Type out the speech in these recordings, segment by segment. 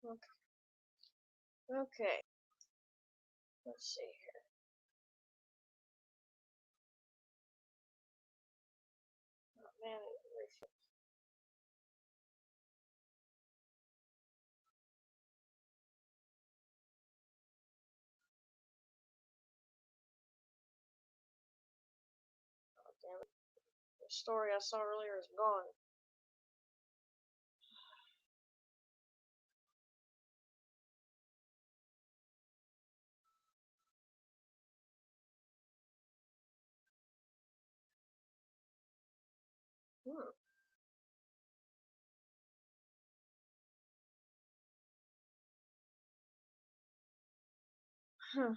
Okay. Let's see here. Oh man, oh, damn it. The story I saw earlier is gone. Hmm. Huh.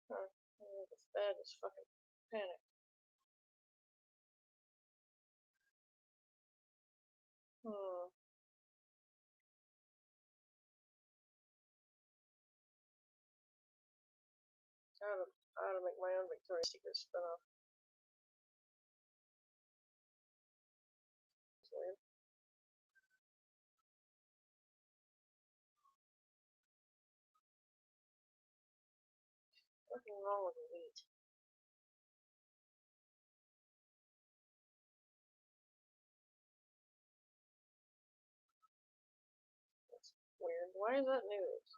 Huh. This bed is fucking panicked. Hmm. I ought to make my own Victoria's Secret spin-off. It's weird. Nothing wrong with wheat. That's weird. Why is that news?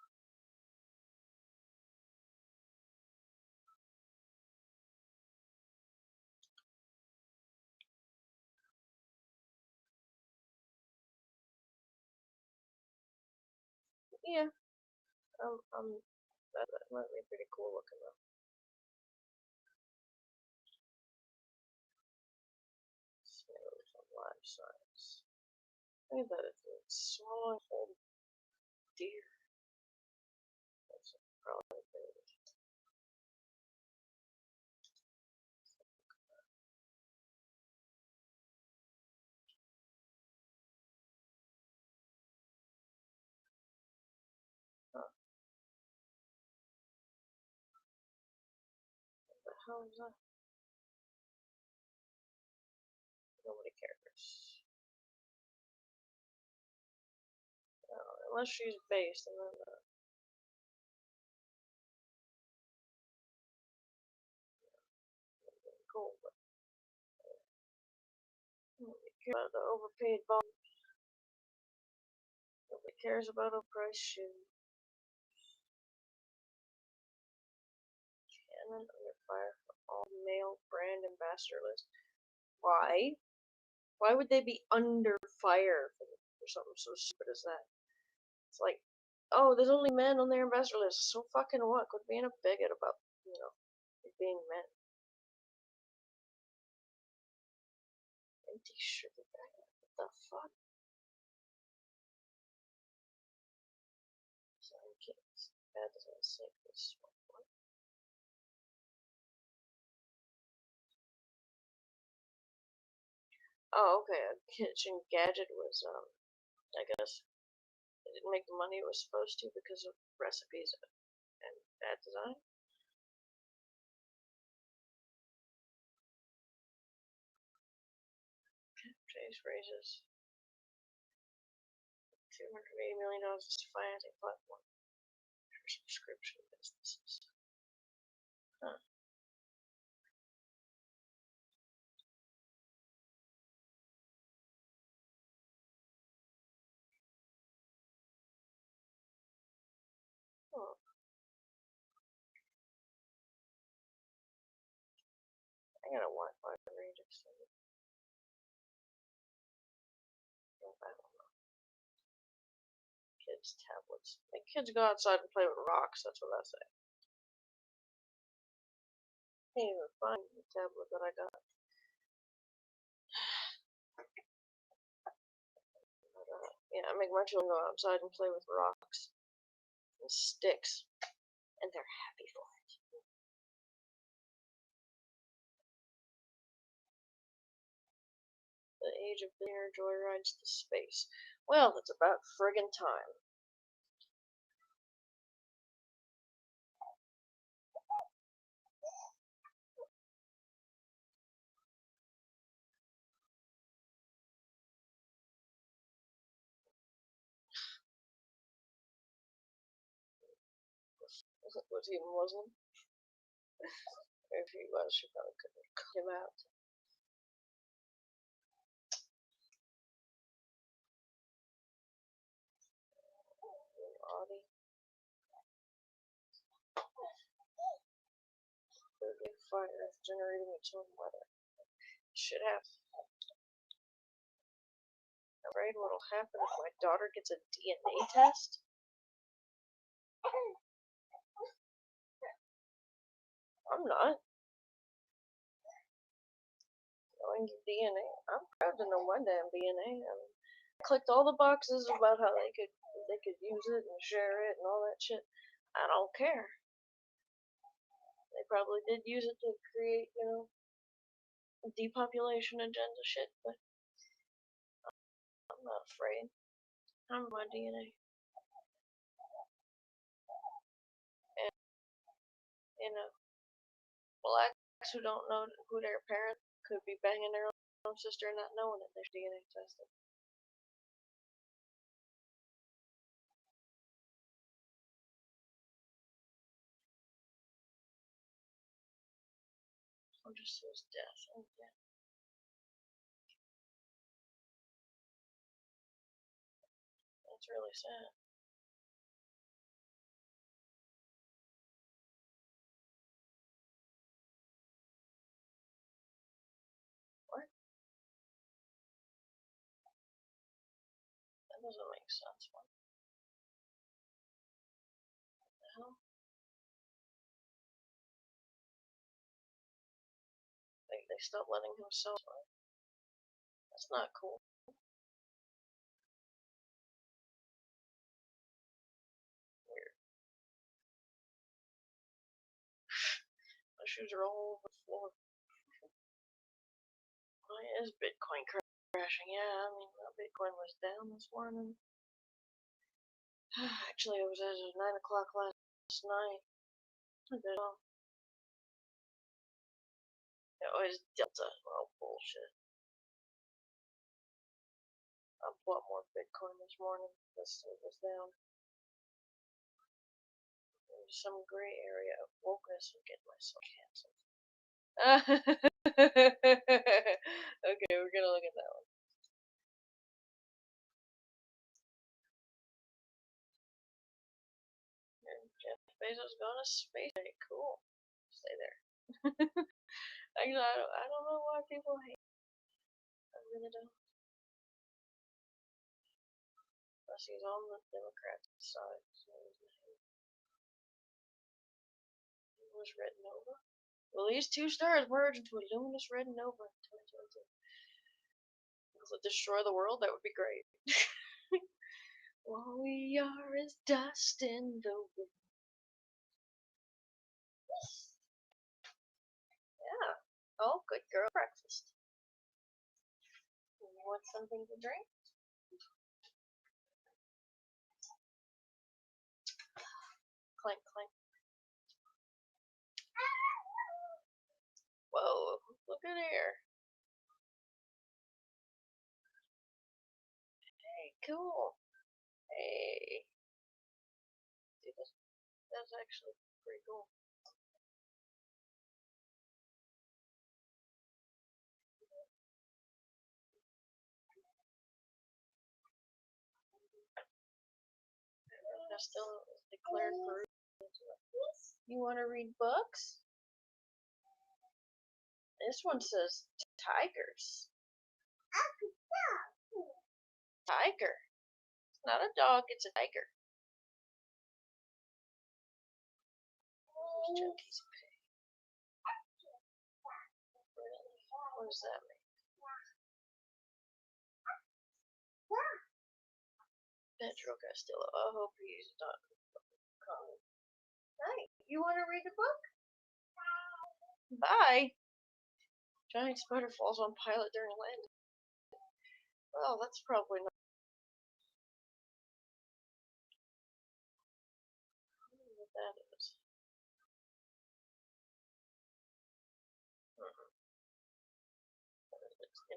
Yeah. That might be pretty cool looking though. Snails on live signs. Look at that. It's swallowing whole deer. That's probably good. Huh. What the hell is that? Nobody cares. Unless she's based, and then cool. But nobody cares about the overpaid bomb. Nobody cares about a price shoe. Canon under fire for all male brand ambassador list. Why? Why would they be under fire for something so stupid as that? It's like, oh, there's only men on their ambassador list. So fucking what? Quit being a bigot about, it being men. Empty sugar bag. What the fuck? Sorry, kids. That doesn't sink this one. Oh, okay. A kitchen gadget was, I guess, it didn't make the money it was supposed to because of recipes and bad design. Chase raises $280 million financing platform for subscription businesses. Huh. Oh, I got a Wi-Fi range extender. I don't know. Kids' tablets. Make kids go outside and play with rocks. That's what I say. Can't even find the tablet that I got. Yeah, I make my children go outside and play with rocks and sticks, and they're happy for it. The age of billionaire joyrides to space. Well, it's about friggin' time. Was he Muslim? If he was, she probably couldn't have cut him out. Audi. Big fire is generating its own weather. Should have. Afraid what'll happen if my daughter gets a DNA test? I'm not. Knowing DNA. I'm proud to know my damn DNA. I clicked all the boxes about how they could use it and share it and all that shit. I don't care. They probably did use it to create, depopulation agenda shit, but I'm not afraid. I'm my DNA. And, blacks who don't know who their parent could be banging their own sister and not knowing it. They're DNA tested. Or just his death. Oh, yeah. That's really sad. What? That doesn't make sense. What the hell? They stopped letting him sell it. That's not cool. Weird. My shoes are all over the floor. Why is Bitcoin crashing? Yeah, I mean, Bitcoin was down this morning. Actually, it was as of 9 o'clock last night. It was Delta. Oh, bullshit. I bought more Bitcoin this morning. This was down. There's some gray area of wokeness and get myself canceled. Okay, we're gonna look at that one. Jeff Bezos going to space. Very cool. Stay there. Actually, I don't know why people hate. I really don't. Unless he's on the Democrat side. So it was red nova. Well, these two stars merge into a luminous red nova in 2022. Will it destroy the world? That would be great. All we are is dust in the wind. Yeah. Oh, good girl. Breakfast. You want something to drink? Clank, clank. Whoa, look at here. Hey, cool. Hey. Dude, that's actually pretty cool. That's still declared for. You want to read books? This one says tigers. Tiger. It's not a dog, it's a tiger. Chucky's pig. Really? What does that mean? Pedro Castillo. I hope he's not coming. Hey, you want to read the book? Bye. Giant spider falls on pilot during landing. Well, that's probably not what that is.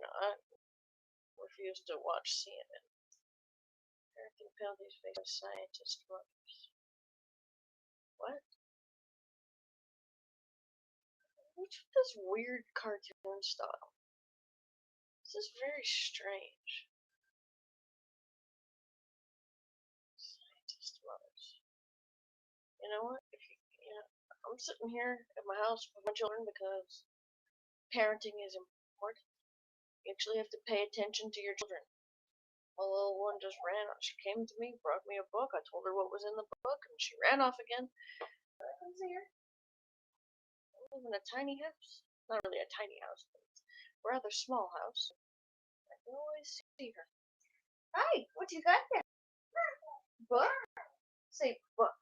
I refuse to watch CNN. American penalties face scientist mothers. What? What's with this weird cartoon style? This is very strange. Scientist mothers. You know what? I'm sitting here at my house with my children because parenting is important. You actually have to pay attention to your children. My little one just ran. She came to me, brought me a book. I told her what was in the book, and she ran off again. I can see her. I live in a tiny house. Not really a tiny house, but it's a rather small house. I can always see her. Hi, what you got there? Book? Say book.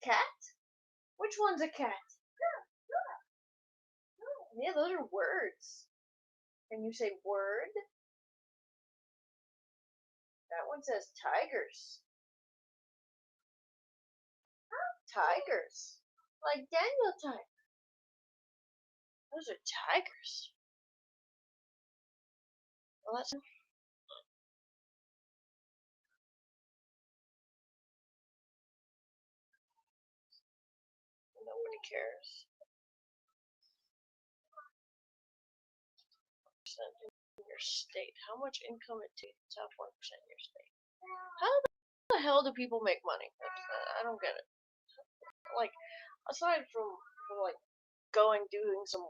Cat? Which one's a cat? Yeah, those are words. Can you say word? That one says tigers. Tigers. Like Daniel Tiger. Those are tigers. Well, that's nobody cares. Percent in your state. How much income it takes to have 1% in your state? How the hell do people make money? I don't get it. Like, aside from like going doing some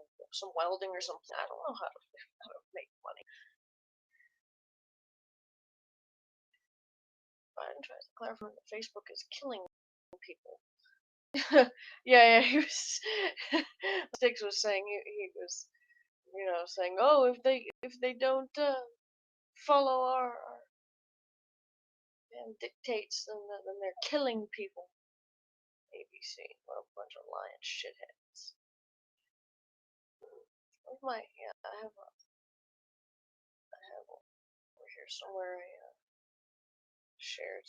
welding or something, I don't know how to make money. Biden tries to clarify that Facebook is killing people. Yeah, he was. Sticks was saying he was, saying, oh, if they don't follow our dictates, then they're killing people. ABC, what a bunch of lying shitheads. Where's my? Yeah, I have over here somewhere. I shared.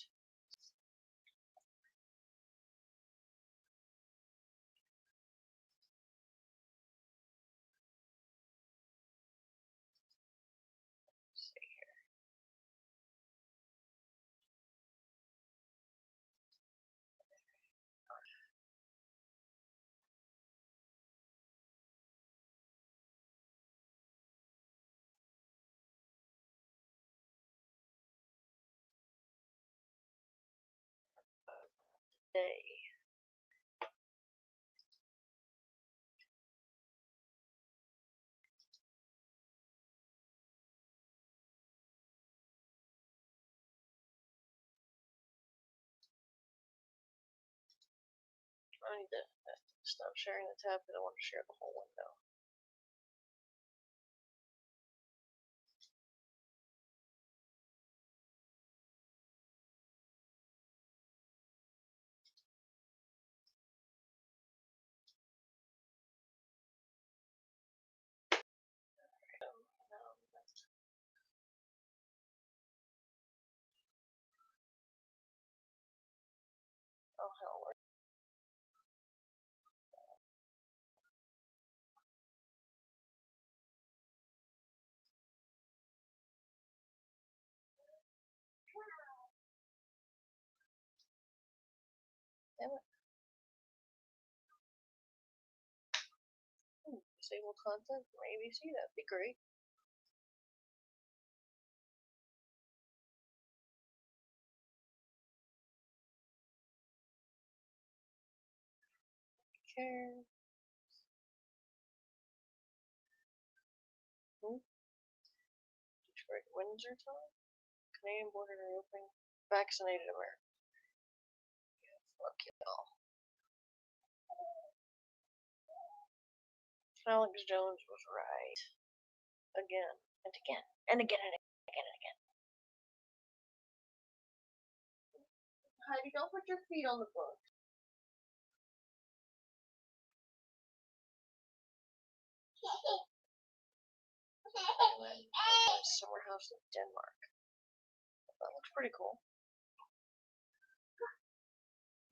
Let's see here. Today. I need to stop sharing the tab because I want to share the whole window. Oh hell, damn it. Disable content from ABC, that'd be great. Care. Detroit Windsor time? Canadian border reopening. Vaccinated America. Yeah, fuck y'all. Alex Jones was right. Again and again and again and again and again. Heidi, don't put your feet on the book. Summer house in Denmark. That looks pretty cool.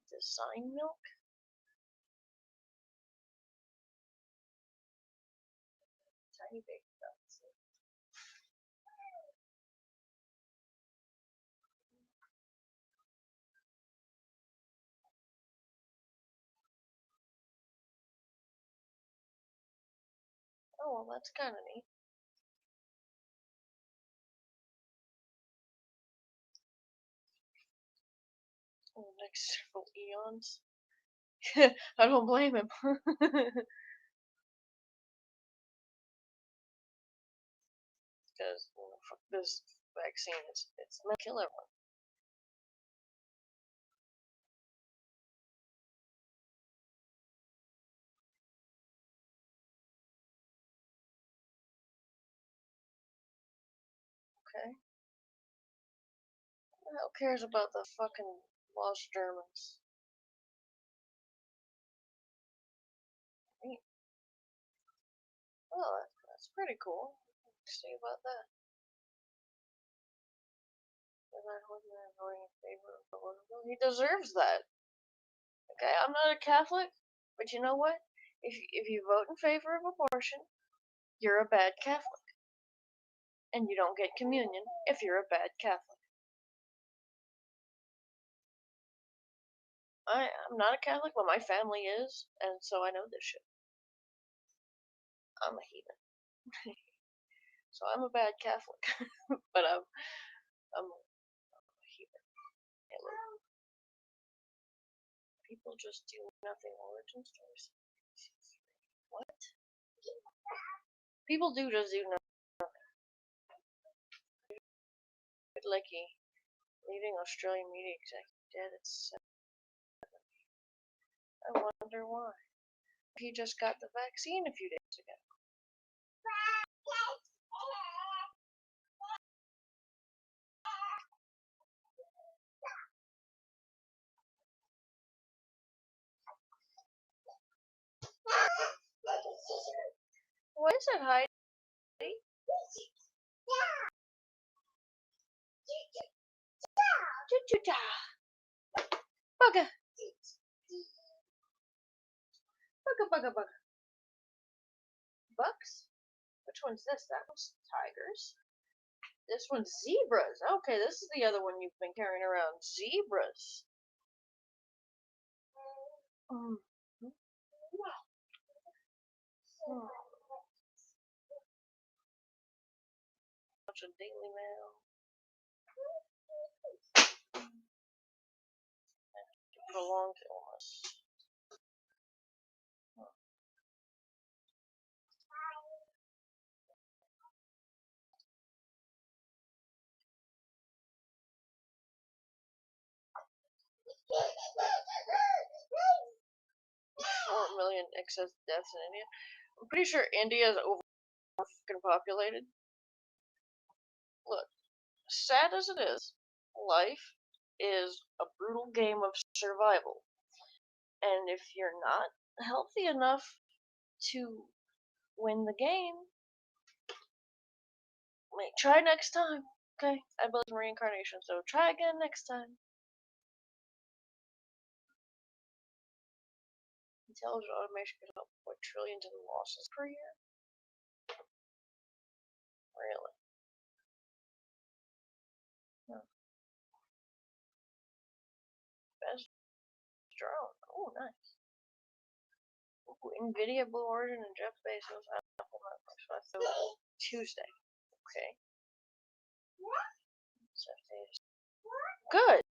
Design milk? Tiny baby nuts. Oh, well, that's kind of neat. In the next several eons. I don't blame him. Because fuck this vaccine, it's gonna kill everyone. Okay? Who the hell cares about the fucking lost Germans? Neat. Well, that's pretty cool. See about that. Voting in favor of the Well, he deserves that. Okay, I'm not a Catholic, but you know what? If you vote in favor of abortion, you're a bad Catholic, and you don't get communion if you're a bad Catholic. I'm not a Catholic, but my family is, and so I know this shit. I'm a heathen, so I'm a bad Catholic, but I'm a heathen. People just do nothing. Origin stories. What? People do just do nothing. Licky, leading Australian media executive, dead at 7. I wonder why. He just got the vaccine a few days ago. What is it, Heidi? Bugga! Bugga, bugga, bugga. Bucks? Which one's this? That one's tigers. This one's zebras. Okay, this is the other one you've been carrying around. Zebras. Mm. Bunch of Daily Mail. Prolonged illness. 4 million excess deaths in India. I'm pretty sure India is over fucking populated. Look, sad as it is, life is a brutal game of survival. And if you're not healthy enough to win the game, try next time. Okay? I believe in reincarnation, so try again next time. Intelligent automation could help avoid trillions in losses per year. Really? No. Best drone. Oh, nice. Ooh, Nvidia, Blue Origin, and Jeff Bezos. Apple Netflix. So Tuesday. Okay. Good.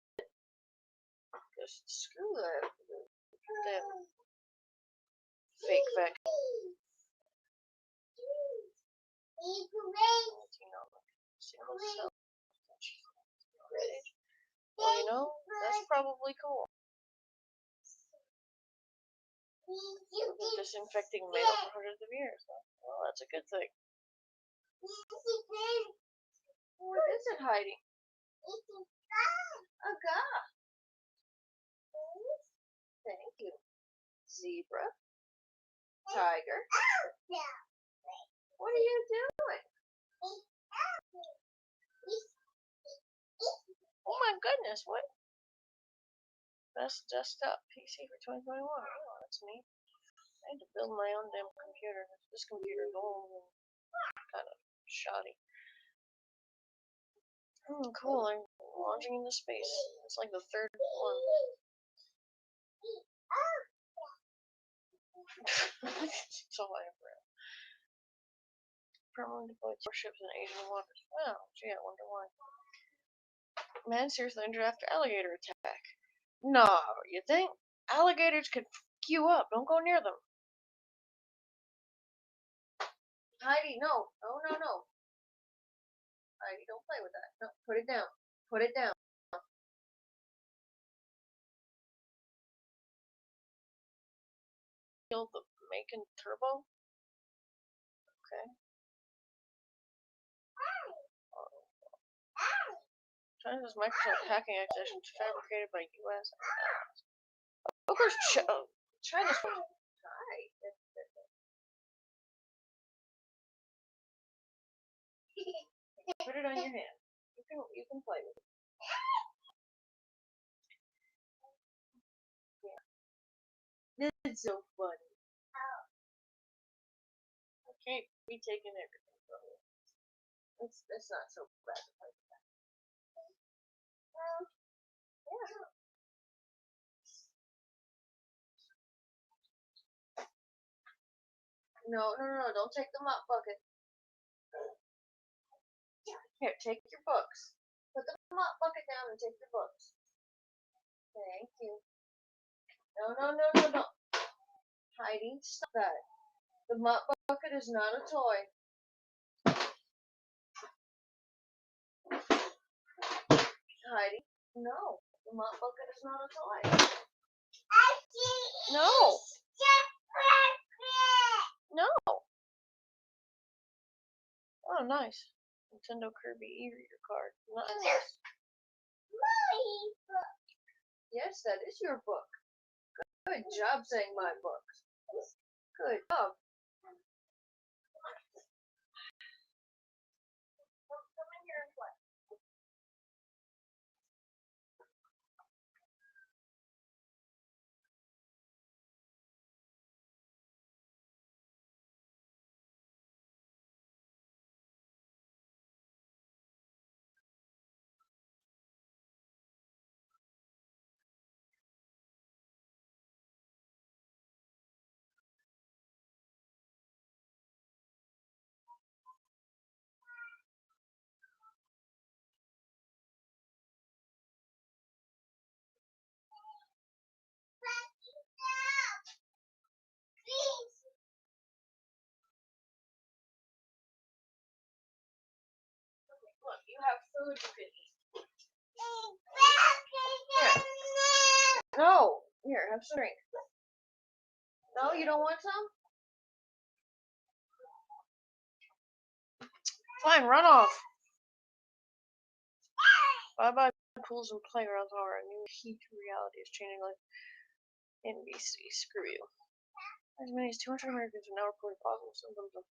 Just screw that. That fake vaccine. Single cell. Well, you know, that's probably cool. Disinfecting mail for hundreds of years. Well, that's a good thing. What is it hiding? A guy. Thank you. Zebra. Tiger. What are you doing? Oh my goodness, what? Best desktop PC for 2021. Oh, that's neat. I had to build my own damn computer. This computer's old and kind of shoddy. Cool. I'm launching into space. It's like the third one. That's all I ever have. Permanently deployed warships in Asian waters. Wow, gee, I wonder why. Man seriously injured after alligator attack. No, you think? Alligators could fuck you up. Don't go near them. Heidi, no. No, no, no. Heidi, don't play with that. No, put it down. Put it down. Kill the Macon Turbo? Okay. China's Microsoft hacking accusations fabricated by U.S. Of course, China's. Hi. Put it on your hand. You can play with it. Yeah. This is so funny. I can't be taking everything from you. It's not so bad. Yeah. No, no, no, don't take the mop bucket. Here, take your books. Put the mop bucket down and take your books. Thank you. No, no, no, no, no. Heidi, stop that. The mop bucket is not a toy. Heidi, no. The mop bucket is not a toy. No. No. Oh, nice. Nintendo Kirby e-reader card. Nice. Yes, that is your book. Good job saying my book. Good job. Come in here and play. Look, you have food you can eat. Here. No. Here, have some drink. No, you don't want some? Fine, run off. Bye-bye pools and playgrounds are a new key to reality is changing like NBC. Screw you. As many as 200 Americans have now reported possible symptoms of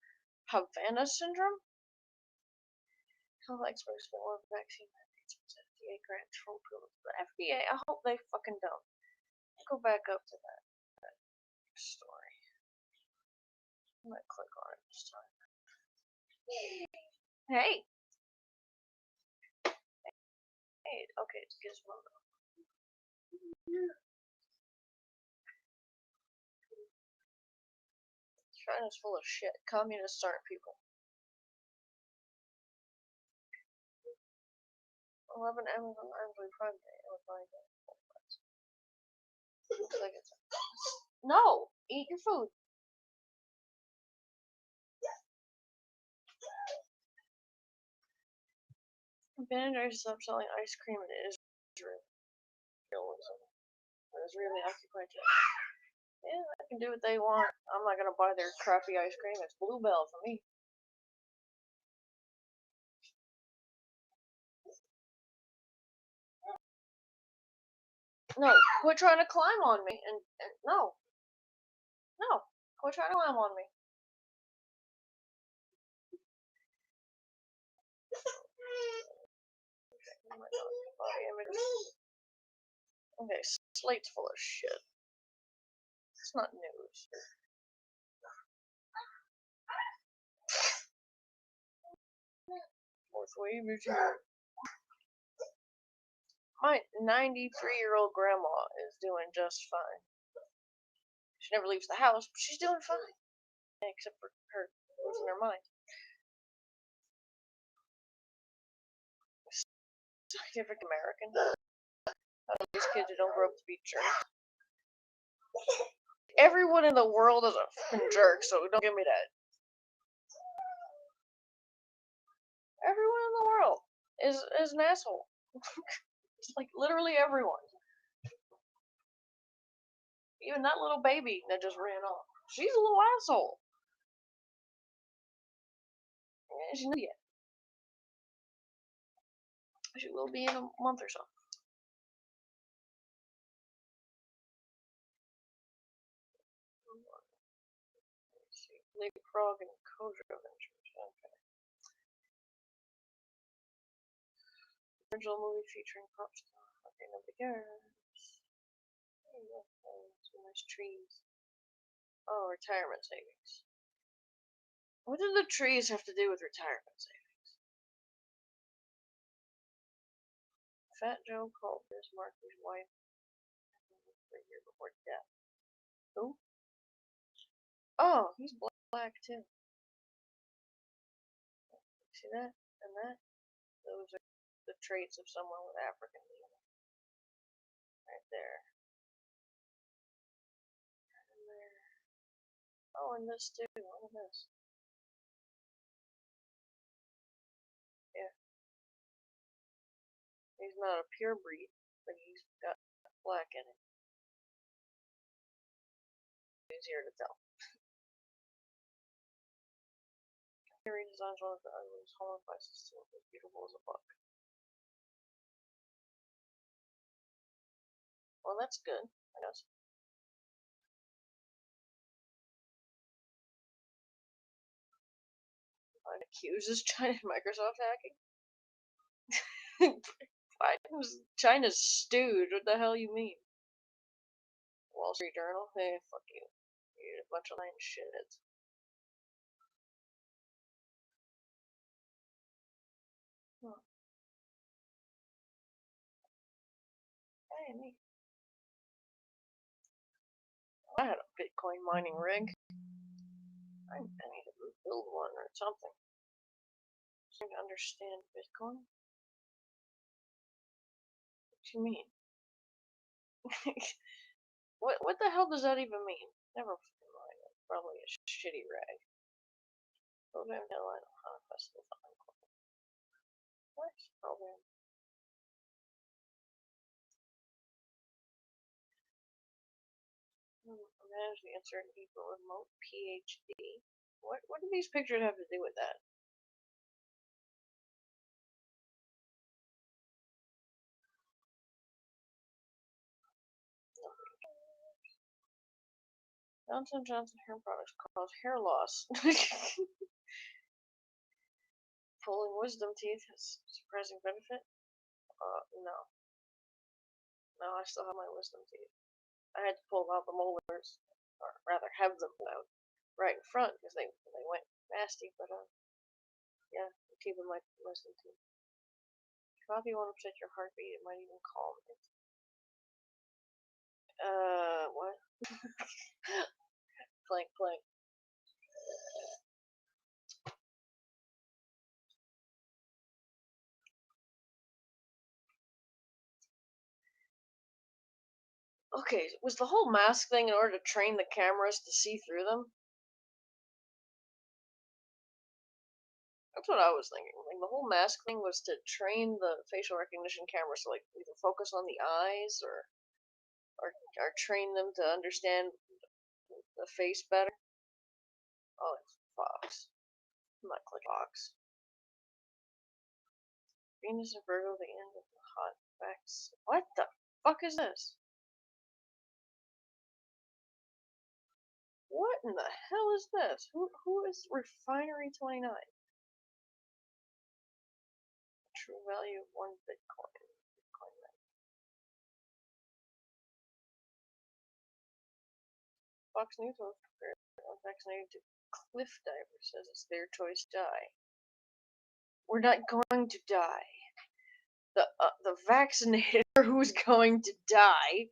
Havana syndrome. Health experts for more vaccine mandates with FDA grant for approval. The FDA, I hope they fucking don't. Go back up to that story. I'm gonna click on it this time. Hey! Hey, okay, it's Gizmodo. China's full of shit. Communists aren't people. 11 Amazon Prime Day. I would buy that. Looks like it's. No! Eat your food! Ben & Jerry's stopped selling ice cream in Israel. Israeli occupied it. Yeah, they can do what they want. I'm not gonna buy their crappy ice cream. It's Bluebell for me. No, quit trying to climb on me. And no. No. Quit trying to climb on me. Okay, Slate's full of shit. It's not news. Fourth wave is here. My 93-year-old grandma is doing just fine. She never leaves the house, but she's doing fine. Except for her losing her mind. Scientific American. These kids who don't grow up to be jerks. Everyone in the world is a fucking jerk, so don't give me that. Everyone in the world is an asshole. It's like literally everyone. Even that little baby that just ran off. She's a little asshole. Yeah, she's not yet. She will be in a month or so. Let's see. Leapfrog and Kojo Adventures. Okay. Original movie featuring pop star. Okay, nobody cares. Some nice trees. Oh, retirement savings. What do the trees have to do with retirement savings? Fat Joe called Miss Markley's wife a year before death. Who? Oh, he's black too. See that? And that? Those are the traits of someone with African DNA. Right there. And there. Oh, and this too. Look at this. Yeah. He's not a pure breed, but he's got black in it. Easier to tell. He redesigns one of the ugliest home devices to look as beautiful as a buck. Well, that's good, I guess. Accuses China Microsoft hacking? China's stewed. What the hell you mean? Wall Street Journal? Hey, fuck you. You're a bunch of lying shitheads. Huh. Hey, neat. I had a Bitcoin mining rig. I need to build one or something. I don't understand Bitcoin. What do you mean? What the hell does that even mean? Never fucking mind. Probably a shitty rag. Program deadline on festival time. What? Program. Manage the uncertainty for remote PhD. What do these pictures have to do with that? Johnson & Johnson hair products cause hair loss. Pulling wisdom teeth has surprising benefit? No. No, I still have my wisdom teeth. I had to pull out the molars, or rather have them pulled out right in front because they went nasty, but yeah, I'm keeping my wisdom teeth. Coffee won't upset your heartbeat, it might even calm it. What? Clank, clank. Okay, was the whole mask thing in order to train the cameras to see through them? That's what I was thinking. Like the whole mask thing was to train the facial recognition cameras to like either focus on the eyes or train them to understand the face better. Oh, it's Fox. I'm not clicking Fox. Venus and Virgo, the end of the hot facts. What the fuck is this? What in the hell is this? Who is Refinery 29? True value of 1 Bitcoin. Fox News was compared unvaccinated to cliff diver says it's their choice to die. We're not going to die. The vaccinated are who's going to die.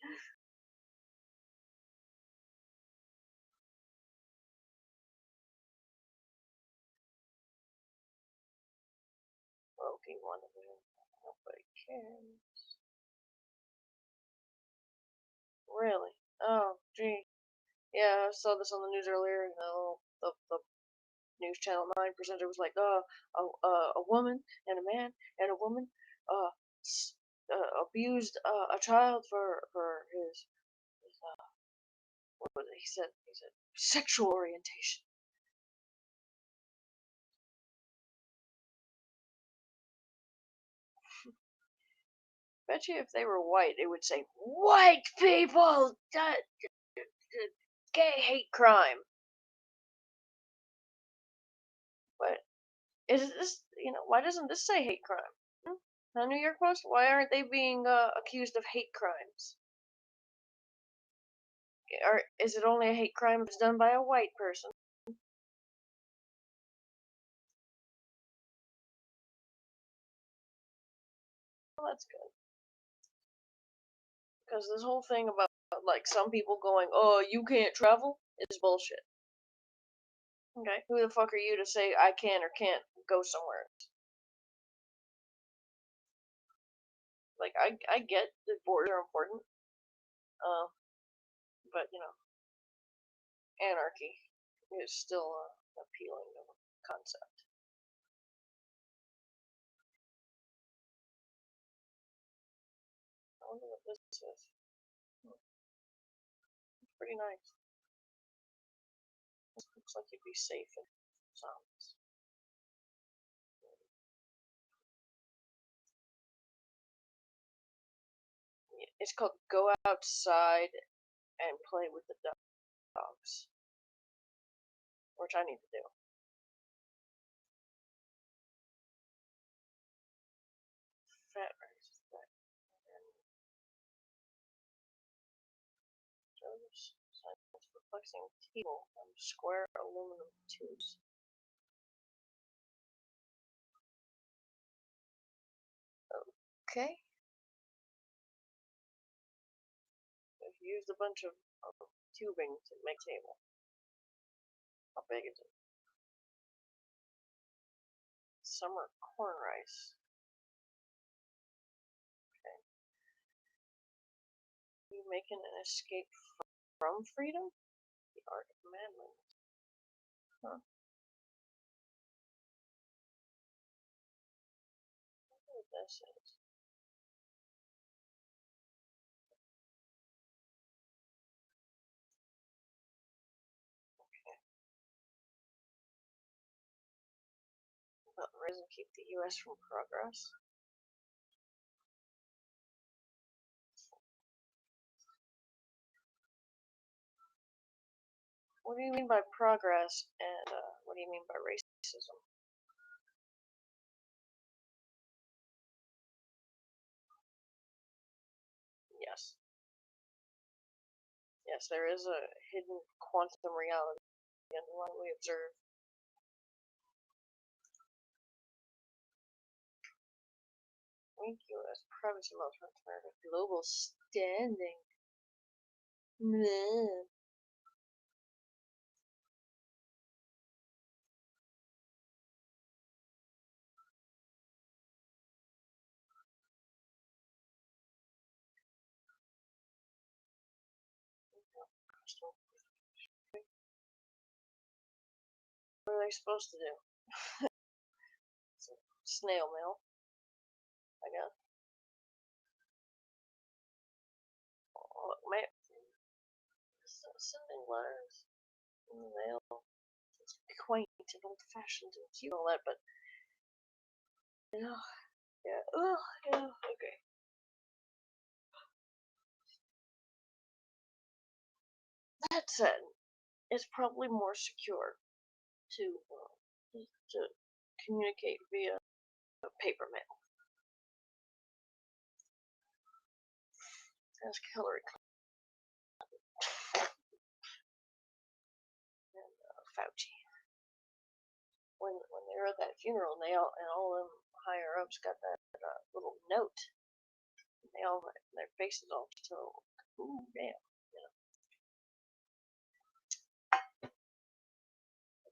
Loki 1 Nobody cares. Really? Oh, gee. Yeah, I saw this on the news earlier. You know, the News Channel 9 presenter was like, a woman and a man and a woman uh, abused a child for his what was it? He said sexual orientation. Bet you if they were white, they would say white people gay hate crime. But is this why doesn't this say hate crime? Hmm? The New York Post? Why aren't they being accused of hate crimes? Or is it only a hate crime if it's done by a white person? Well, that's good. Because this whole thing about like some people going, "Oh, you can't travel," is bullshit. Okay, who the fuck are you to say I can or can't go somewhere? Like I get that borders are important, uh, but anarchy is still appealing concept. I wonder what this is. It's pretty nice. This looks like you'd be safe in zombies. It's called Go Outside and Play with the Dogs, which I need to do. Fat rice. Science perplexing table on square aluminum tubes. Okay. I've used a bunch of tubing to make a table. How big is it? Summer corn rice. Okay. You making an escape from freedom? The art of manliness. Huh. I wonder what this is. Okay. About raise and keep the U.S. from progress. What do you mean by progress, and what do you mean by racism? Yes. Yes, there is a hidden quantum reality in what we observe. Thank you as privacy most transparent global standing. Meh. What are they supposed to do? Snail mail, I guess. Oh, man. Sending letters in the mail. It's quaint and old fashioned and cute and all that, but yeah, yeah, yeah, okay. That said, it's probably more secure to communicate via paper mail. Ask Hillary Clinton and Fauci. When they were at that funeral, and all them higher ups got that little note. They all their faces all so ooh damn.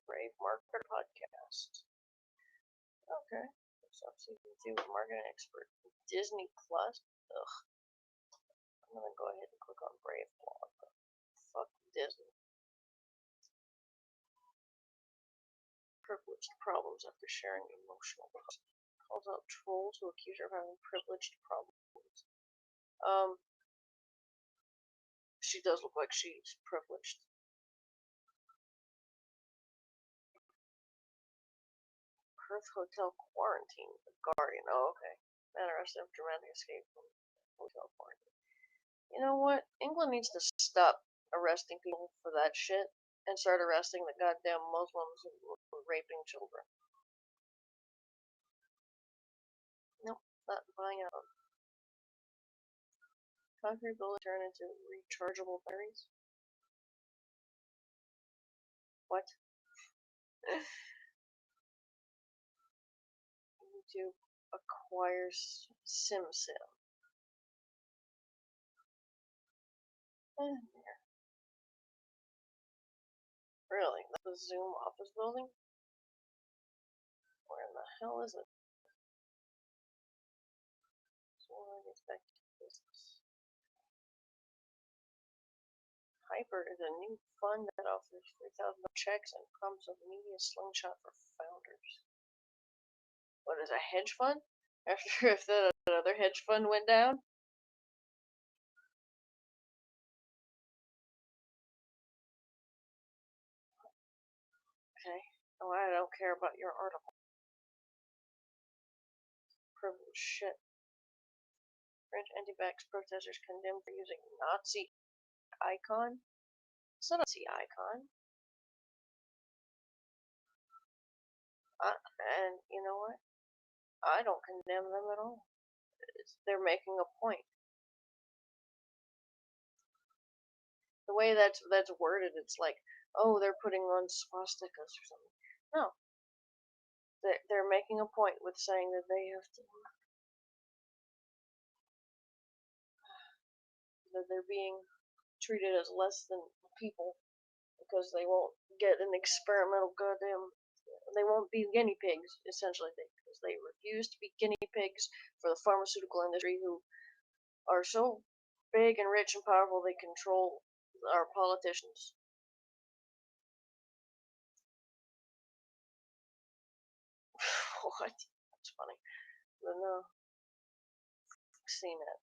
Brave Marketer podcast. Okay. Microsoft Season 2 Marketing Expert. Disney Plus? Ugh. I'm gonna go ahead and click on Brave Blog. Fuck Disney. Privileged problems after sharing emotional posts. Calls out trolls who accuse her of having privileged problems. She does look like she's privileged. Perth Hotel Quarantine. The Guardian. Oh, okay. Man arrested after dramatic escape from hotel quarantine. You know what? England needs to stop arresting people for that shit and start arresting the goddamn Muslims who were raping children. Nope, not buying out. Concrete buildings turn into rechargeable batteries. What? YouTube acquires SimSim. Really? The Zoom office building? Where in the hell is it? So I get back to business. Hyper is a new fund that offers 3,000 checks and comes with media slingshot for founders. What is a hedge fund? After if that other hedge fund went down? Okay. Oh, I don't care about your article. Privilege shit. French anti-vax protesters condemned for using Nazi icon? It's not a Nazi icon. And you know what? I don't condemn them at all. They're making a point. The way that's worded, it's like, oh, they're putting on swastikas or something. No, they're making a point with saying that they have to, that they're being treated as less than people because they won't get an experimental goddamn. They won't be guinea pigs, essentially, because they refuse to be guinea pigs for the pharmaceutical industry, who are so big and rich and powerful they control our politicians. What? That's funny. But no. Seen it.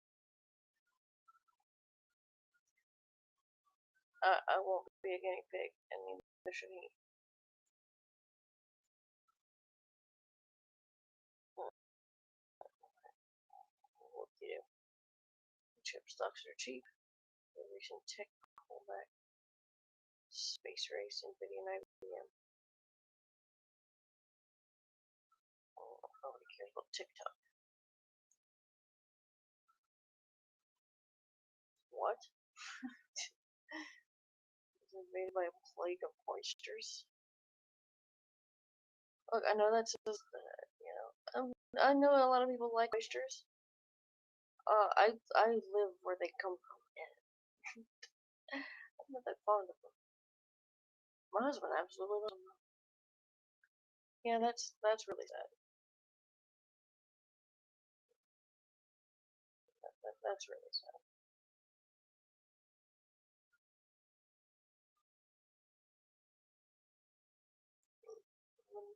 I won't be a guinea pig, and neither should he. What do you do? Chip stocks are cheap. The recent tech pullback. Space race, Nvidia and IBM. Oh, nobody cares about TikTok. What? Is invaded by a plague of oysters. Look, I know that says that, you know. I know a lot of people like oysters. I live where they come from, and I'm not that fond of them. My husband absolutely loves them. Yeah, that's really sad. That's really sad.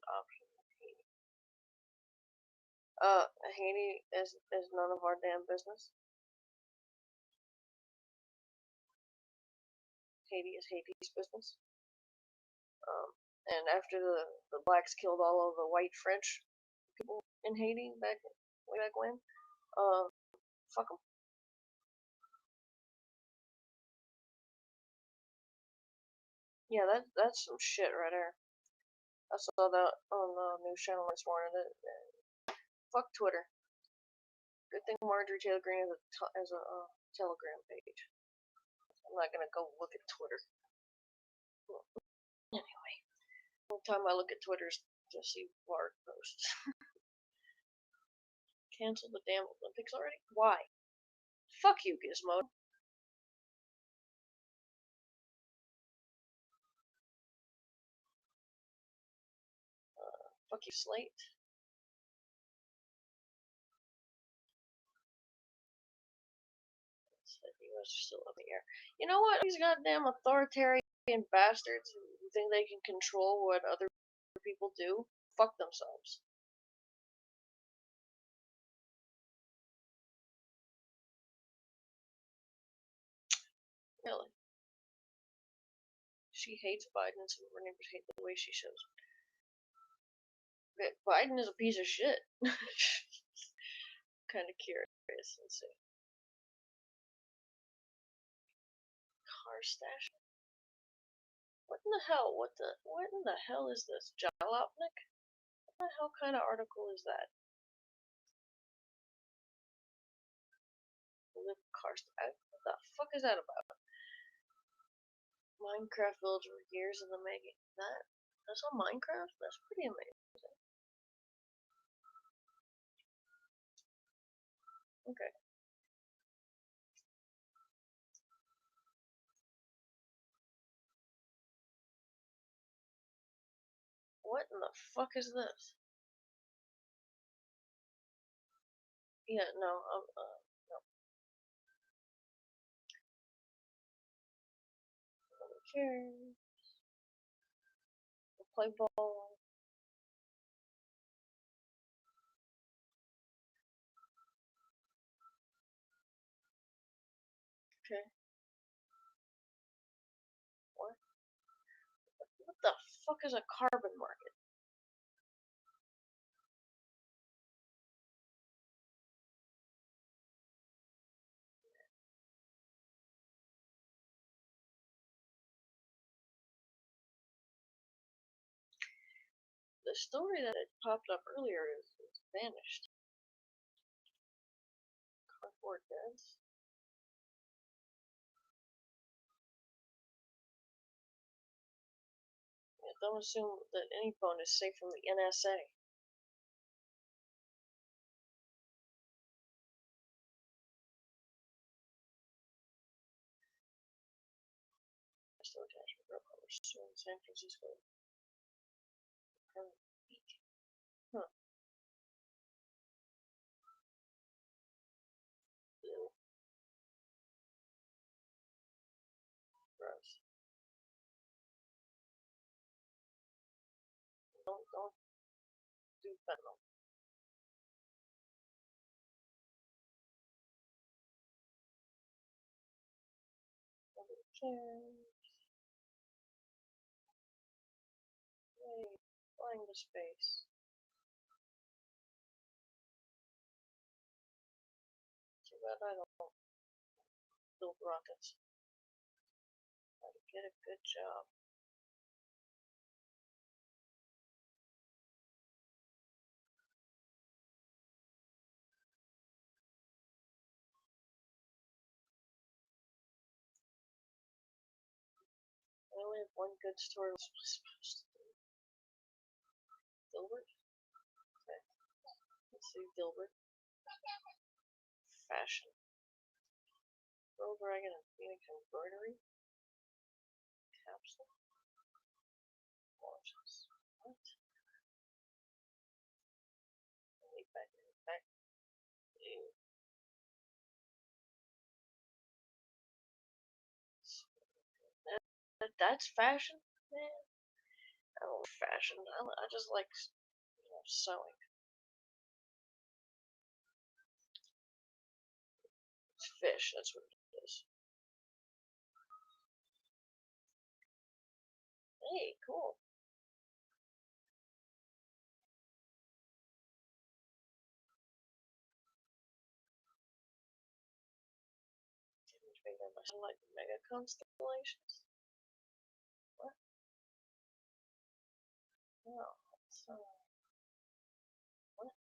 Option Haiti. Haiti is none of our damn business. Haiti is Haiti's business. And after the blacks killed all of the white French people in Haiti way back when, fuck them. Yeah, that's some shit right there. I saw that on the news channel this morning. Fuck Twitter. Good thing Marjorie Taylor Greene has a Telegram page. I'm not gonna go look at Twitter. Anyway, the only time I look at Twitter is to see Bart posts. Cancel the damn Olympics already? Why? Fuck you, Gizmo. Fuck you, Slate. Said the US are still up in the air. You know what? These goddamn authoritarian bastards who think they can control what other people do, fuck themselves. Really. She hates Biden, and some of her neighbors hate the way she shows it. Biden is a piece of shit. Kind of curious. Let's see. Car stash. What in the hell? What in the hell is this? Jalopnik? What the hell kind of article is that? Car stash. What the fuck is that about? Minecraft village for years in the making. That's on Minecraft? That's pretty amazing. Okay. What in the fuck is this? Yeah, no, no. Okay. We'll play ball. Okay. What? What the fuck is a carbon market? The story that had popped up earlier is vanished. Cardboard goods. Yeah, don't assume that any phone is safe from the NSA. Still attachment real colors. So in San Francisco. Beach. Huh. Ew. Gross. Don't do fentanyl. Okay. Yay. Flying to space. Too bad I don't build rockets. How to get a good job. I only have one good story. What was I supposed to do? Dilbert? Okay. Let's see, Dilbert. Fashion. Pearl Dragon and Phoenix embroidery. Capsule. Watches. What? Back. Ew. That's fashion? Man, I don't like fashion. I just like, sewing. It's fish, that's what it is. Hey, cool. I like mega constellations. What? No. So, what?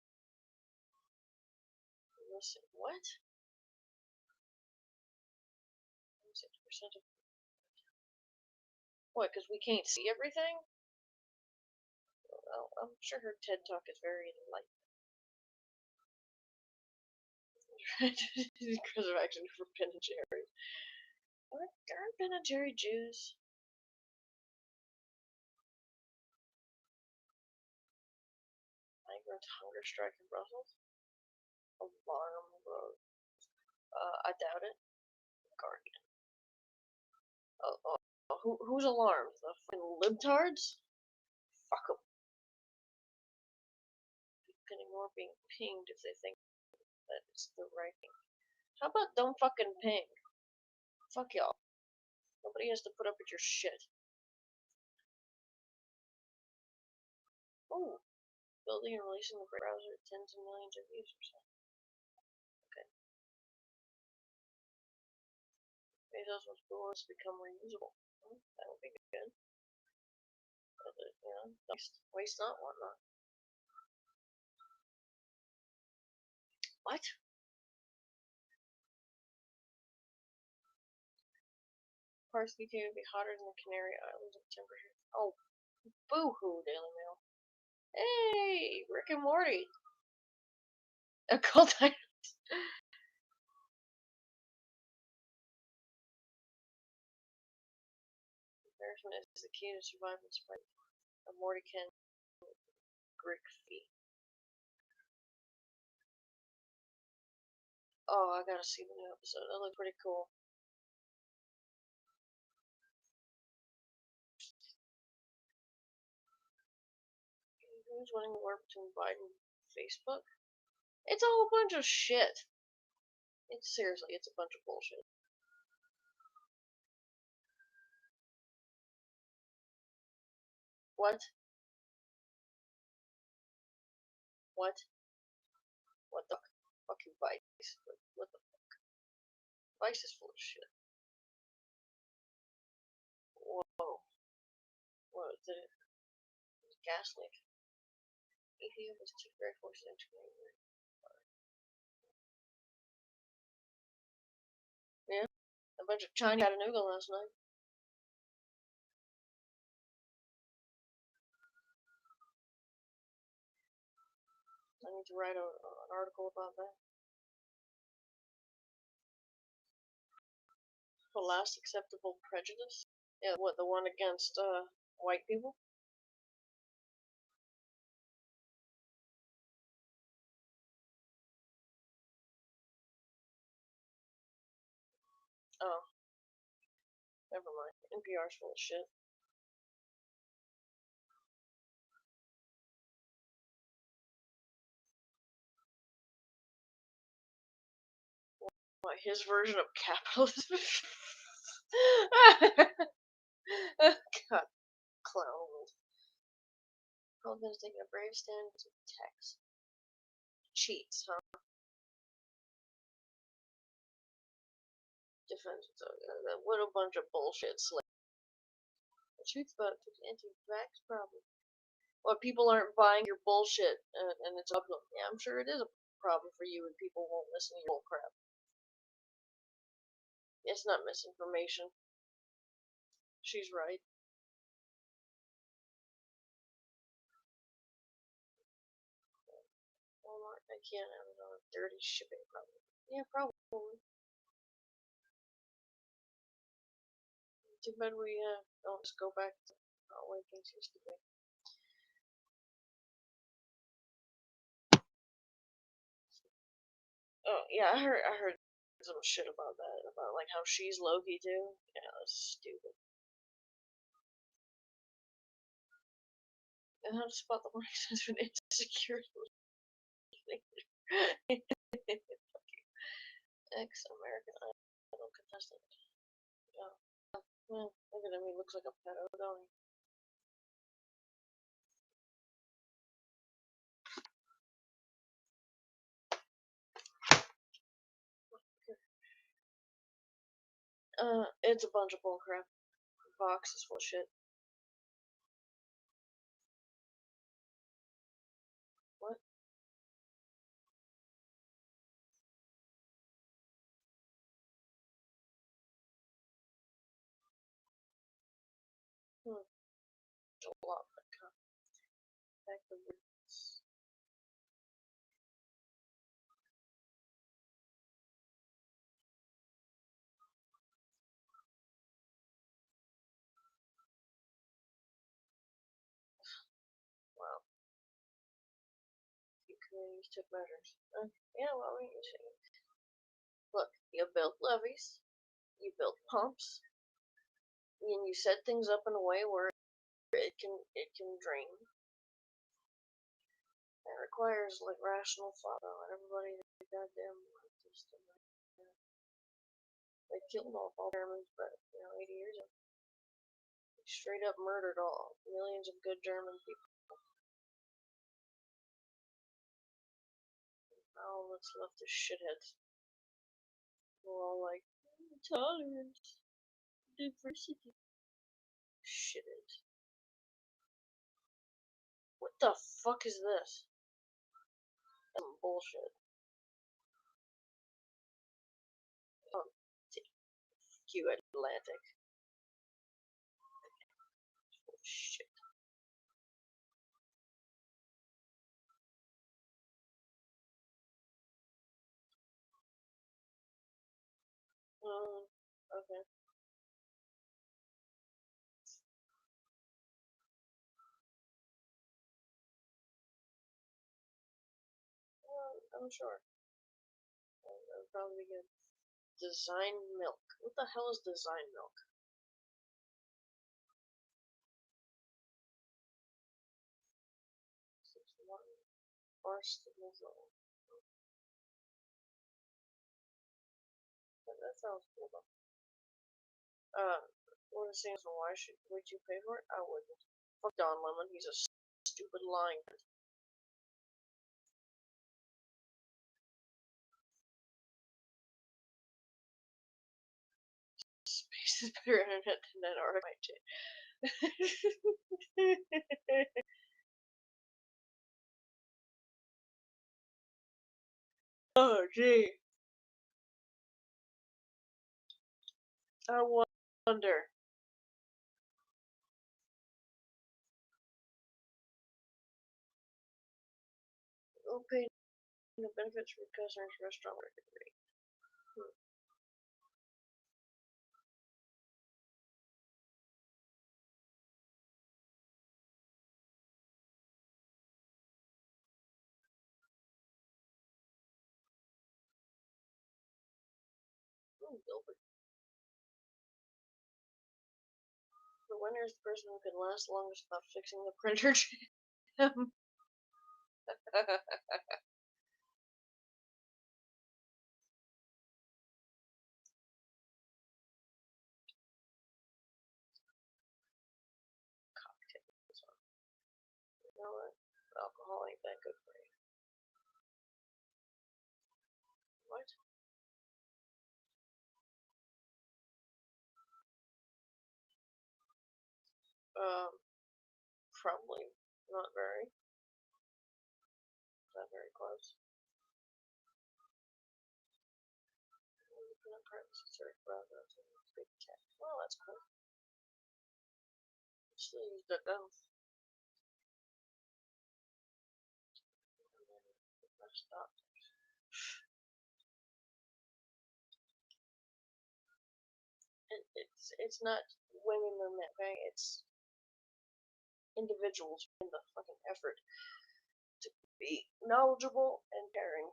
Listen, what? 6% of. What, because we can't see everything? Well, I'm sure her TED Talk is very enlightening. Because of actually for Ben and Jerry. Aren't Ben and Jerry Jews? Migrant hunger strike in Brussels? Alarm road. I doubt it. Guardian. Who's alarmed? The fucking libtards? Fuck them. Getting more being pinged if they think that it's the right thing. How about don't fucking ping? Fuck y'all. Nobody has to put up with your shit. Ooh. Building and releasing the browser to tens of millions of users. Okay. Bezos was going to become reusable. That would be good. But, waste not, whatnot. What? Parts continue to be hotter than the Canary Islands in temperature. Oh, boo-hoo, Daily Mail. Hey, Rick and Morty. A cold time. Nourishment is the key to survival despite a Morty can Grickfee. Oh, I gotta see the new episode. That looks pretty cool. Who's winning the war between Biden and Facebook? It's all a bunch of shit. Seriously, it's a bunch of bullshit. What? What? What the fucking Vice? What the fuck? Vice is full of shit. Whoa. What did it? Gas leak. EPA was too very forced into it. Yeah. A bunch of Chinese Chattanooga last night. I need to write an article about that. The last acceptable prejudice? Yeah, what, the one against white people? Oh, never mind. NPR's full of shit. What, his version of capitalism? God, clown. Republicans taking a brave stand to tax cheats, huh? Defense. What a bunch of bullshit. The truth about the anti-vax problem. Well, people aren't buying your bullshit, and it's a problem. Yeah, I'm sure it is a problem for you, and people won't listen to your bullcrap. It's not misinformation. She's right. Walmart, I can't have it on a dirty shipping problem. Yeah, probably. Too bad we don't just go back to the way things used to be. Oh yeah, I heard some shit about that, about like how she's Loki too. Yeah, that's stupid. And how to spot the warning signs for an insecurity. Ex-American Idol contestant. Yeah. Well, look at him, he looks like a pedo, don't he? It's a bunch of bullcrap. The box is full of shit. What? It's a lot of back the roots. Wow. Few communities took measures. Yeah, well, we can see. Look, you built levees. You build pumps, and you set things up in a way where it can drain. It requires like rational thought on everybody. Goddamn system. They killed all Germans, but 80 years ago, they straight up murdered all millions of good German people. Now all that's left is shitheads. We're all like tolerance, diversity. Shitheads. What the fuck is this? That's some bullshit. Oh, fuck you, Atlantic. Shit. Okay. I'm sure. That would probably be good. Design milk. What the hell is design milk? Force the missile. That sounds cool though. What is the why would you pay for it? I wouldn't. Fuck Don Lemon, he's a stupid lying. Space is better internet than that RFID. Oh gee. I wonder. Okay, the benefits for customers restaurant record rate. Gilbert. The winner is the person who can last longest without fixing the printer jam. You know what? Alcohol ain't that good for you. What? Probably not very. Not very close. Big cat. Well, that's cool. Still used it though. Stop. It's not women or men, okay? It's individuals in the fucking effort to be knowledgeable and caring.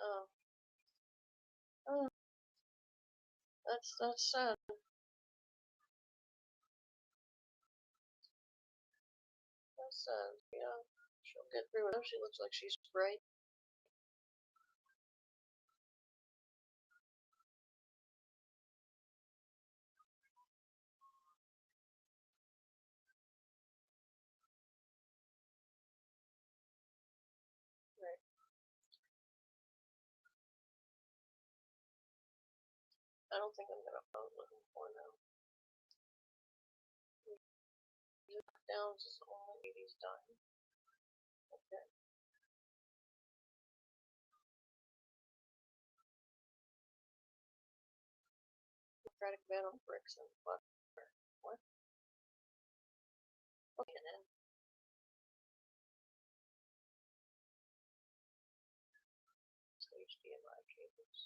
Oh, oh, that's sad. That's sad. Yeah, she'll get through it. She looks like she's bright. Right. I don't think I'm gonna phone looking for now. Downs is only 80s dying. Okay. Democratic ban on bricks and butter. What? Okay then. HDMI cables.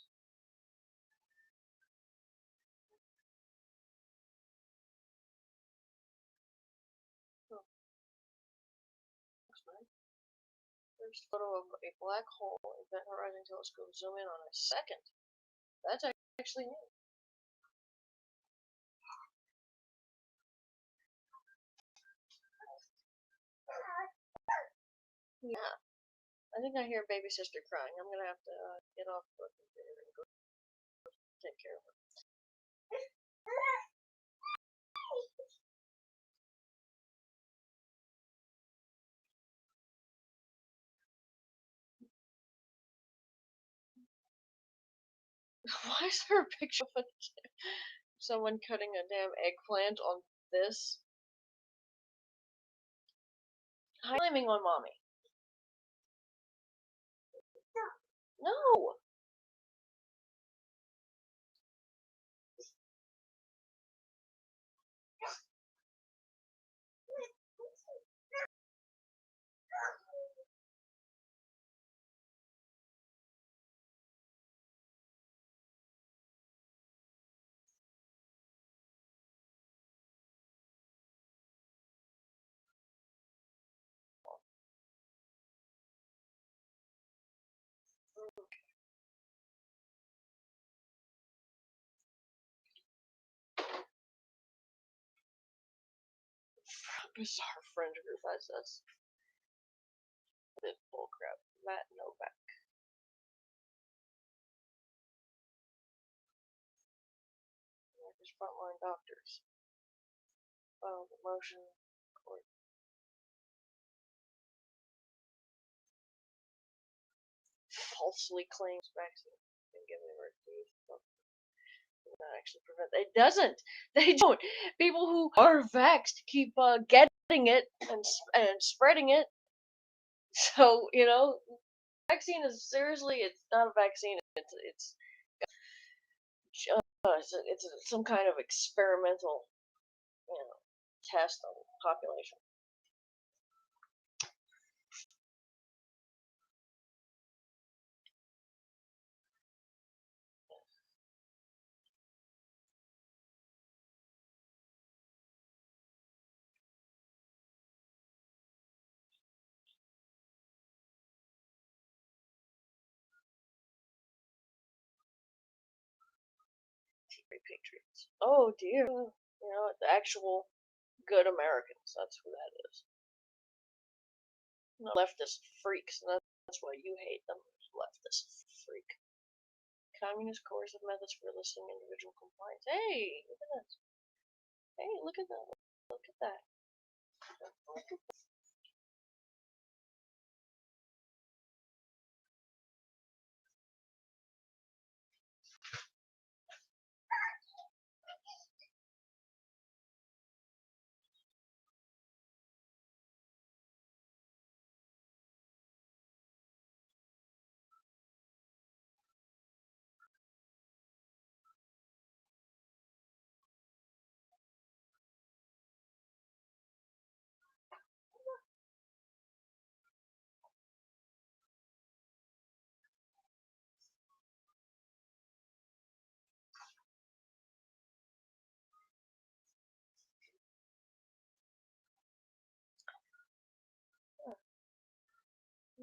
First photo of a black hole. Event Horizon Telescope. Zoom in on a second. That's actually new. Yeah. I think I hear baby sister crying. I'm gonna have to get off the computer and go take care of her. Why is there a picture of someone cutting a damn eggplant on this? Blaming on mommy. No! Bizarre friend group as us. Bit bullcrap. Matt Novak. America's frontline doctors. Filed a motion court. Falsely claims vaccine been given emergency not actually prevent. It doesn't. They don't. People who are vaxxed keep getting it and spreading it. So vaccine is seriously. It's not a vaccine. It's some kind of experimental test on the population. Patriots. Oh dear. The actual good Americans. That's who that is. Not leftist freaks. And that's why you hate them. Leftist freak. Communist coercive methods for eliciting individual compliance. Hey, look at this. Hey, look at that. Look at that. Look at that.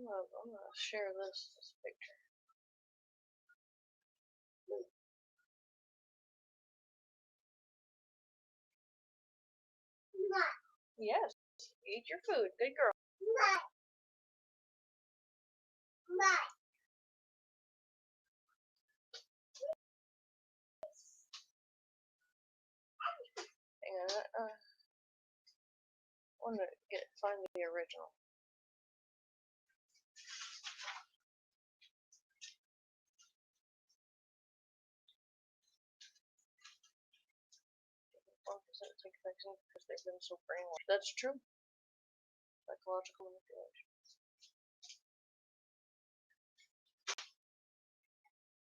I'm gonna share this picture. Yes. Eat your food. Good girl. Hang on. I want to find the original. Take vaccines because they've been so brainwashed. That's true. Psychological manipulation.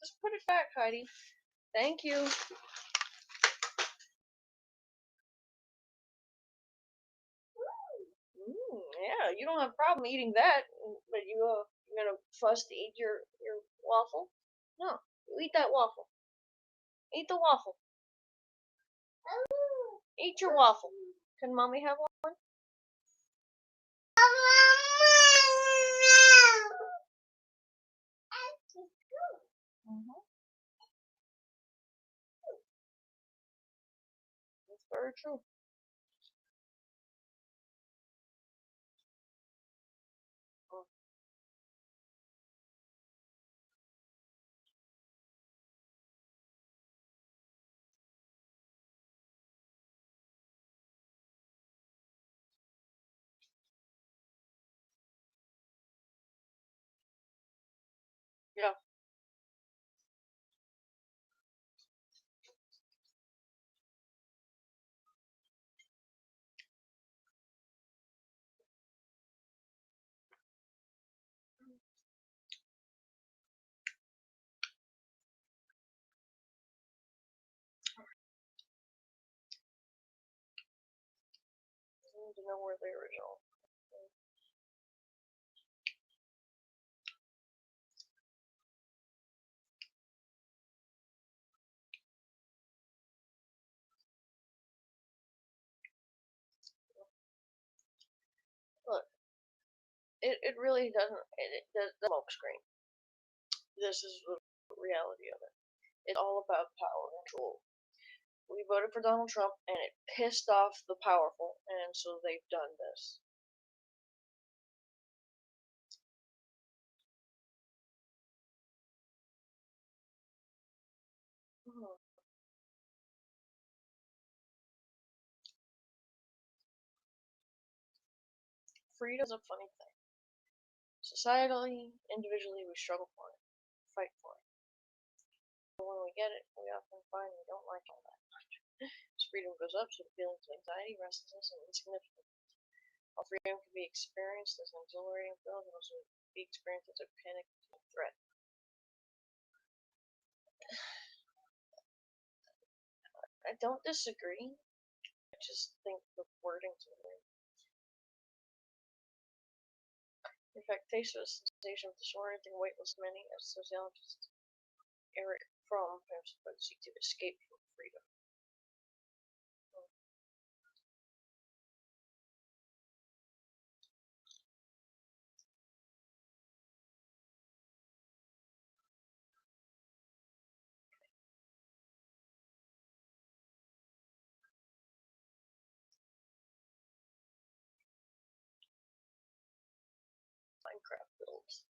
Just put it back, Heidi. Thank you. Yeah, you don't have a problem eating that, but you're gonna fuss to eat your waffle? No, you eat that waffle. Eat the waffle. Eat your waffle. Can mommy have one? Mm-hmm. That's very true. Mm. Yeah. I need to know where the original. Look, it really doesn't. It does the smoke screen. This is the reality of it. It's all about power and control. We voted for Donald Trump, and it pissed off the powerful, and so they've done this. Hmm. Freedom's a funny thing. Societally, individually, we struggle for it, fight for it. But when we get it, we often find we don't like all that much. As freedom goes up, so the feelings of anxiety, restlessness, and insignificance. While freedom can be experienced as an exhilarating feeling, it can also be experienced as a panic threat. I don't disagree. I just think the wording's weird. In fact, faced with a sensation of disorienting weightless many, as sociologist Eric Fromm would seek to escape from freedom. Minecraft builds.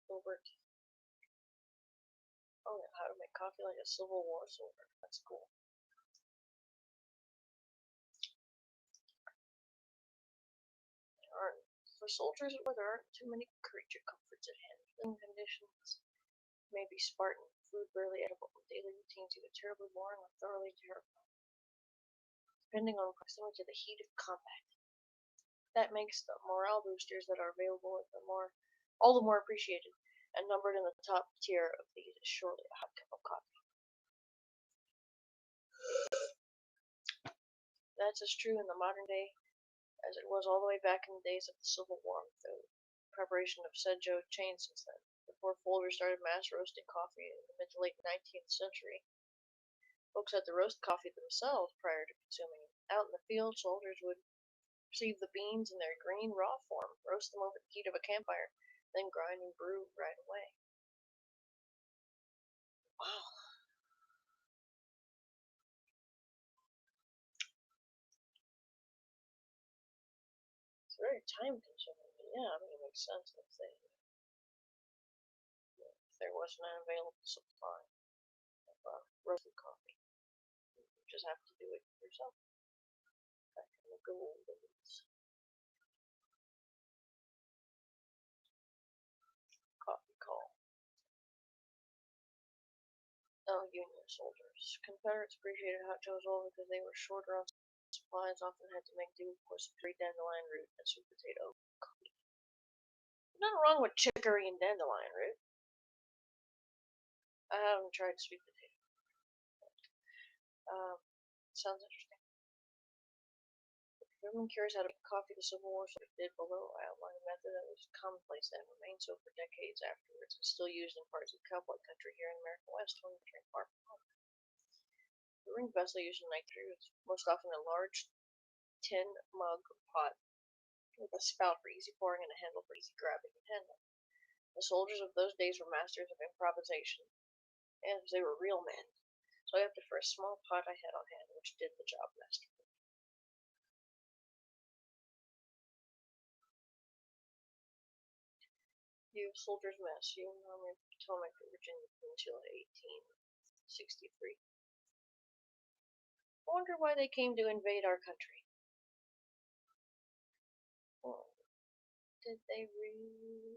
Gilbert. Oh, yeah, how to make coffee like a Civil War soldier. That's cool. Aren't, for soldiers of war, there aren't too many creature comforts at hand. Living conditions may be Spartan, food barely edible, daily routines either terribly boring or thoroughly terrifying, depending on proximity to the heat of combat. That makes the morale boosters that are available all the more appreciated, and numbered in the top tier of these is surely a hot cup of coffee. That's as true in the modern day as it was all the way back in the days of the Civil War, with the preparation of said Joe changed since then. Before Folger started mass roasting coffee in the mid to late 19th century, folks had to roast coffee themselves prior to consuming it. Out in the field, soldiers would receive the beans in their green raw form, roast them over the heat of a campfire, then grind and brew right away. Wow, it's very time consuming. Yeah, I mean, it makes sense if there wasn't an available supply of roasted coffee. You just have to do it yourself. Back in the good old days. Coffee call. Oh, Union soldiers. Confederates appreciated hot Joe's well because they were shorter on supplies, often had to make do, of course, with dandelion root and sweet potato. Nothing wrong with chicory and dandelion root. I haven't tried sweet potato. Um, sounds interesting. If everyone curious how to make coffee, the Civil War sort of did below. I outlined a method that was commonplace and remained so for decades afterwards, and still used in parts of cowboy country here in the American West when we drink far from home. The ring vessel used in nitrogen is most often a large tin mug or pot with a spout for easy pouring and a handle for easy grabbing and handling. The soldiers of those days were masters of improvisation, and they were real men. So I opted for a small pot I had on hand, which did the job masterfully. You soldiers mess. You Army of Potomac, Virginia Peninsula, 1863. I wonder why they came to invade our country. Well, did they really?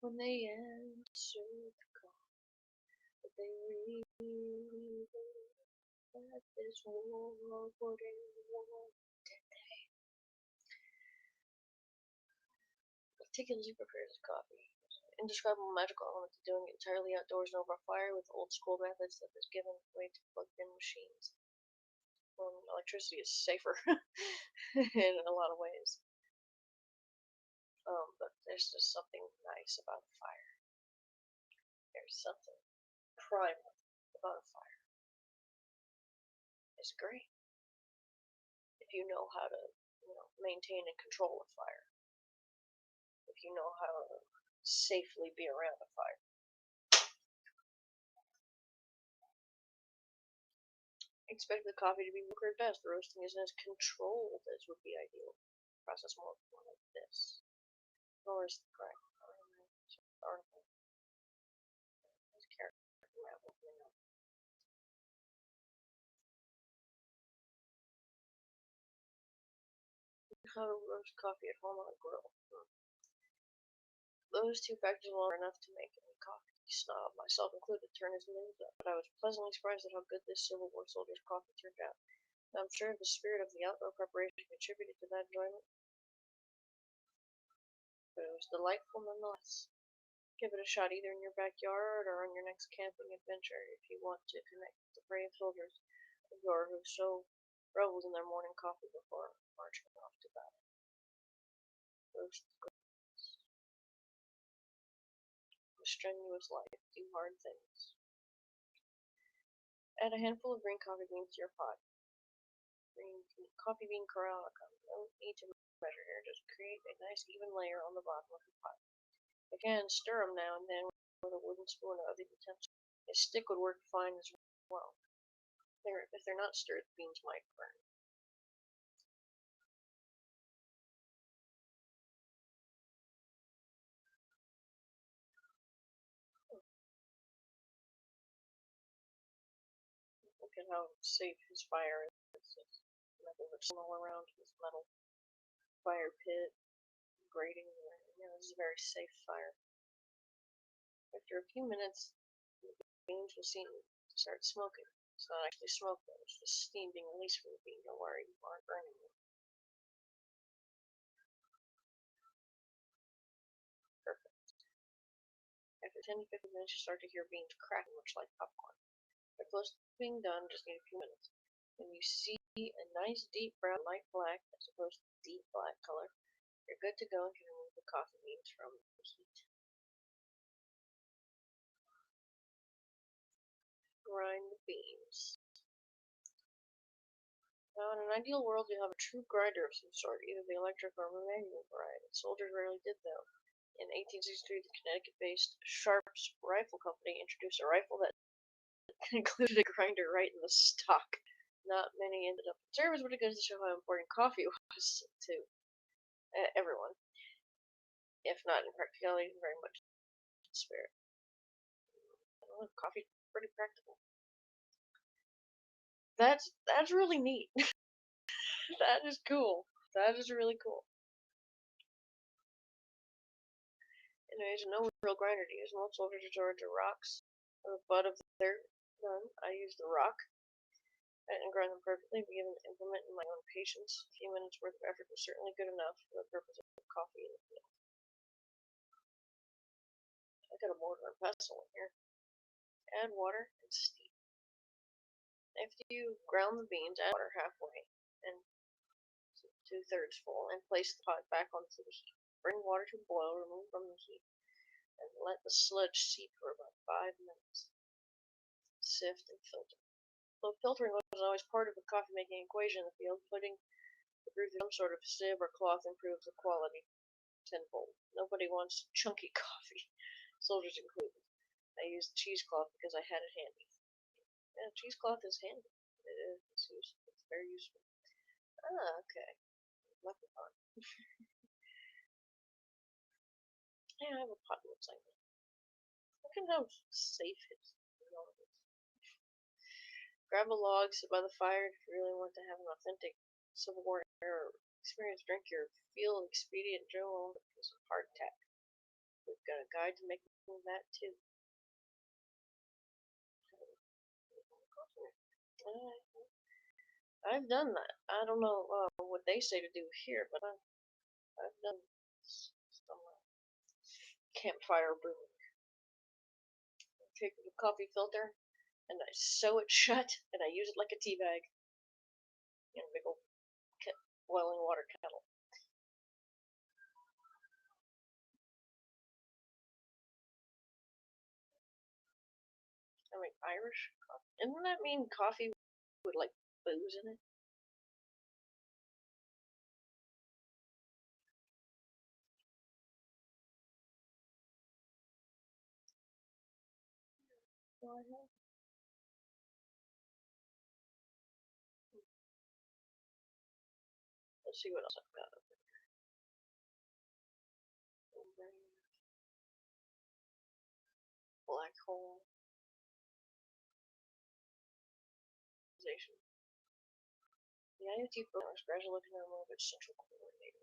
When they answered the call, did they really believe that this war would end? Meticulously prepares his coffee. Indescribable magical element to doing it entirely outdoors and over a fire with old school methods that has given way to plugged-in machines. Well, electricity is safer in a lot of ways. But there's just something nice about a fire. There's something primal about a fire. It's great if you know how to, maintain and control a fire. If you know how to safely be around a fire. Expect the coffee to be liquid at best. The roasting isn't as controlled as would be ideal. Process more like this. Nor is the correct article. This character how to roast coffee at home on a grill. Those two factors alone are enough to make a coffee snob, myself included, turn his nose up. But I was pleasantly surprised at how good this Civil War soldier's coffee turned out. I'm sure the spirit of the outdoor preparation contributed to that enjoyment, but it was delightful nonetheless. Give it a shot either in your backyard or on your next camping adventure if you want to connect with the brave soldiers of yore who so reveled in their morning coffee before marching off to battle. Roast the strenuous life, do hard things. Add a handful of green coffee beans to your pot. Coffee bean corral. No need to measure here. Just create a nice even layer on the bottom of the pot. Again, stir them now and then with a wooden spoon or other utensil. A stick would work fine as well. If they're not stirred, the beans might burn. Look at how safe his fire is. Nothing but all around his metal fire pit, grating. This is a very safe fire. After a few minutes, the beans will seem to start smoking. It's not actually smoke though, it's just steam being released from the bean. Don't worry, you aren't burning them. Perfect. After 10 to 15 minutes, you start to hear beans cracking, much like popcorn. They're close to being done, just need a few minutes. When you see a nice deep brown, light black, as opposed to deep black color, you're good to go and can remove the coffee beans from the heat. Grind the beans. Now, in an ideal world, you have a true grinder of some sort, either the electric or manual variety. Soldiers rarely did, though. In 1863, the Connecticut-based Sharps Rifle Company introduced a rifle that included a grinder right in the stock. Not many ended up in service, but it goes to show how important coffee was to everyone, if not in practicality, very much in spirit. Coffee pretty practical. That's really neat. That is cool. That is really cool. Anyways, no real grinder to use. Most soldiers resort to rocks on the butt of their gun. I use the rock and grind them perfectly, given the implement and my own patience. A few minutes worth of effort was certainly good enough for the purpose of coffee in the field. I got a mortar and pestle in here. Add water and steep. After you ground the beans, add water halfway and 2/3 full, and place the pot back onto the heat. Bring water to a boil, remove from the heat, and let the sludge seep for about 5 minutes. Sift and filter. Though filtering was always part of the coffee making equation in the field, putting the brew through some sort of sieve or cloth improves the quality. tenfold. Nobody wants chunky coffee, soldiers included. I used cheesecloth because I had it handy. Yeah, cheesecloth is handy. It is. It's useful. It's very useful. Ah, okay. Lucky pot. Yeah, I have a pot that looks like that. Look at how safe it is. Grab a log, sit by the fire if you really want to have an authentic Civil War era experience. Drink your Feel Expedient Joe because of heart attack. We've got a guide to make that too. I've done that. I don't know what they say to do here, but I've done some campfire brewing. I take the coffee filter and I sew it shut and I use it like a tea bag in a big old boiling water kettle. I mean, Irish coffee. Doesn't that mean coffee with like booze in it? Let's see what else I've got. Black hole. The IoT program is gradually looking to remove its central coordinator.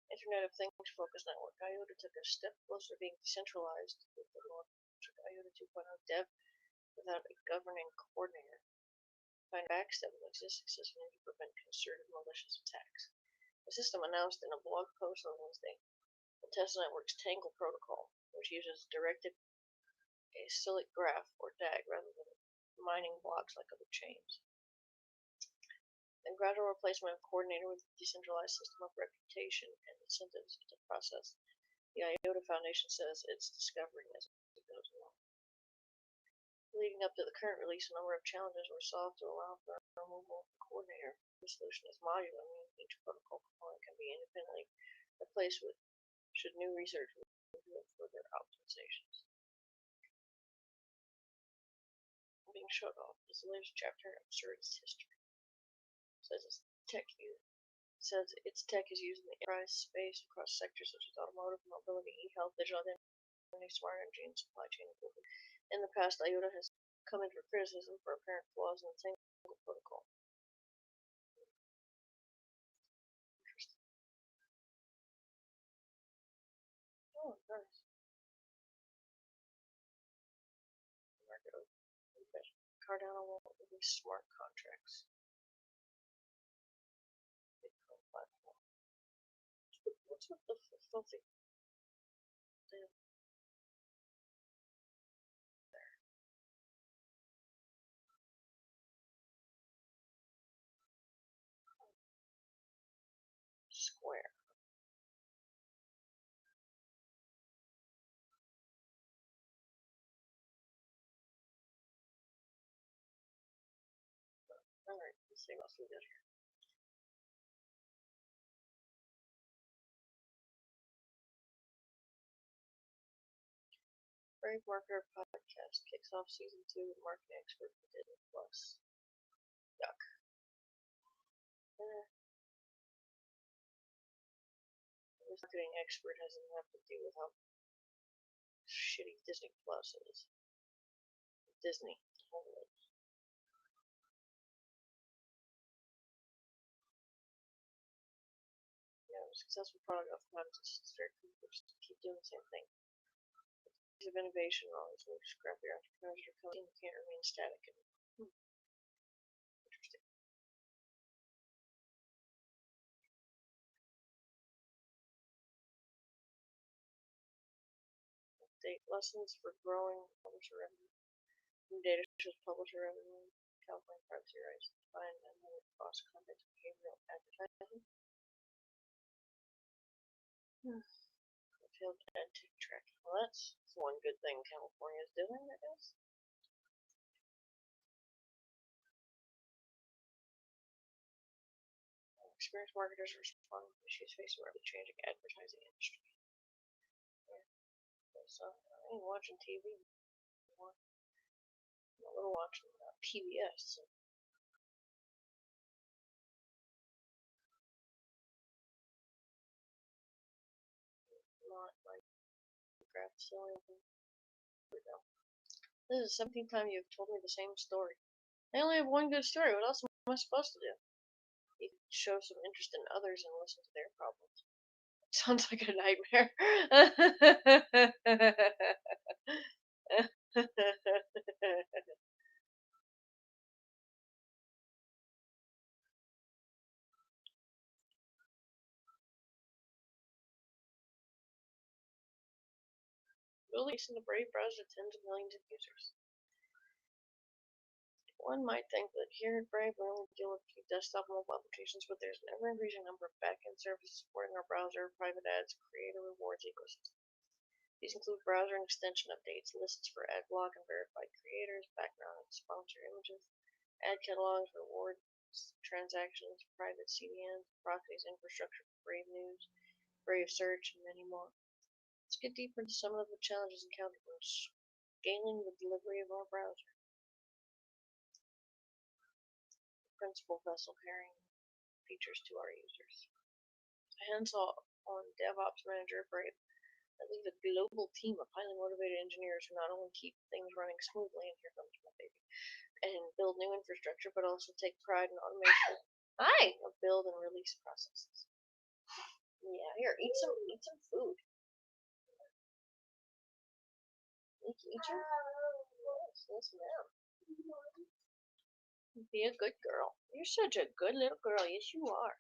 Internet of Things Focus Network. IOTA took a step closer to being decentralized with the launch of IOTA 2.0 dev without a governing coordinator. Find backstep of existing system to prevent concerted malicious attacks. The system announced in a blog post on Wednesday the test network's Tangle protocol, which uses directed acyclic graph or DAG rather than mining blocks like other chains. The gradual replacement of coordinator with a decentralized system of reputation and incentives to process. The IOTA Foundation says it's discovering as it goes along. Leading up to the current release, a number of challenges were solved to allow for the removal of the coordinator. The solution is modular, meaning each protocol component can be independently replaced with should new research reveal further optimizations. Being showed off is the latest chapter in Absurdist history. Says its tech is used in the enterprise space across sectors such as automotive, mobility, e-health, digital identity, smart energy, and supply chain improvement. In the past, IOTA has come in for criticism for apparent flaws in the Tangle protocol. Interesting. Oh, nice. Cardano will release smart contracts. Bitcoin platform. What's with the filthy? There. Square. Alright, let's see what else we got here. Brave Marketer Podcast kicks off season 2 with marketing expert for Disney Plus. Yuck. This marketing expert has enough to do with how shitty Disney Plus is. Disney. Yeah, a successful product oftentimes is very just keep doing the same thing. Of innovation and all these new scrappy entrepreneurs are coming in, can't remain static. And, interesting. Update lessons for growing publisher revenue. New data shows publisher revenue, California privacy rights, define and cross content behavioral advertising. Field and tech tracking. Well, that's one good thing California is doing, I guess. experienced marketers are responding to issues facing the changing advertising industry. Yeah. So I ain't watching TV anymore. I'm a little watching PBS. So. Not like craft silly. This is the 17th time you've told me the same story. I only have one good story. What else am I supposed to do? You can show some interest in others and listen to their problems. Sounds like a nightmare. Releasing the Brave browser to tens of millions of users. One might think that here at Brave we only deal with a few desktop and mobile applications, but there's an ever-increasing number of back-end services supporting our browser, private ads, creator rewards ecosystem. These include browser and extension updates, lists for ad block and verified creators, background and sponsor images, ad catalogs, rewards, transactions, private CDNs, proxies, infrastructure for Brave News, Brave Search, and many more. Let's get deeper into some of the challenges encountered when scaling the delivery of our browser. Principal vessel carrying features to our users. Hands-on DevOps manager at Brave. I lead a global team of highly motivated engineers who not only keep things running smoothly, and here comes my baby, and build new infrastructure, but also take pride in automation of build and release processes. Yeah, here, eat some food. Eat your yes, ma'am. Be a good girl. You're such a good little girl. Yes, you are.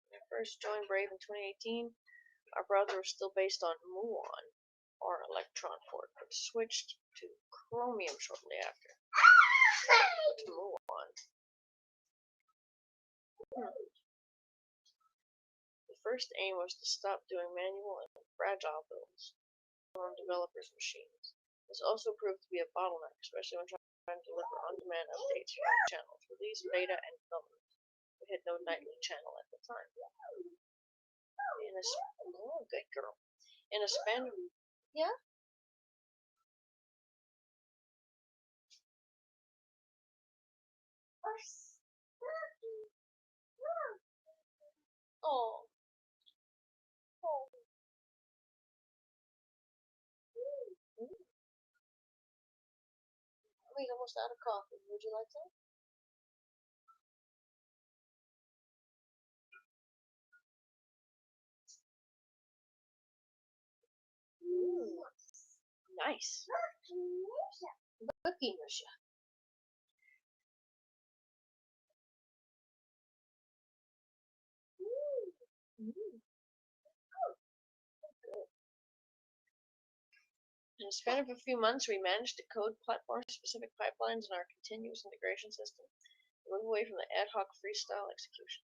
When I first joined Brave in 2018, our browser was still based on Muon, or Electron port, but switched to Chromium shortly after. Muon. The first aim was to stop doing manual and fragile builds on developers' machines. This also proved to be a bottleneck, especially when trying to deliver on-demand updates for channels, release, beta, and development. We had no nightly channel at the time. Good girl. In a span of yeah. Oh. Oh. We're almost out of coffee. Would you like some? Ooh. Nice. Cookie Musha. In a span of a few months, we managed to code platform-specific pipelines in our continuous integration system and move away from the ad hoc freestyle execution.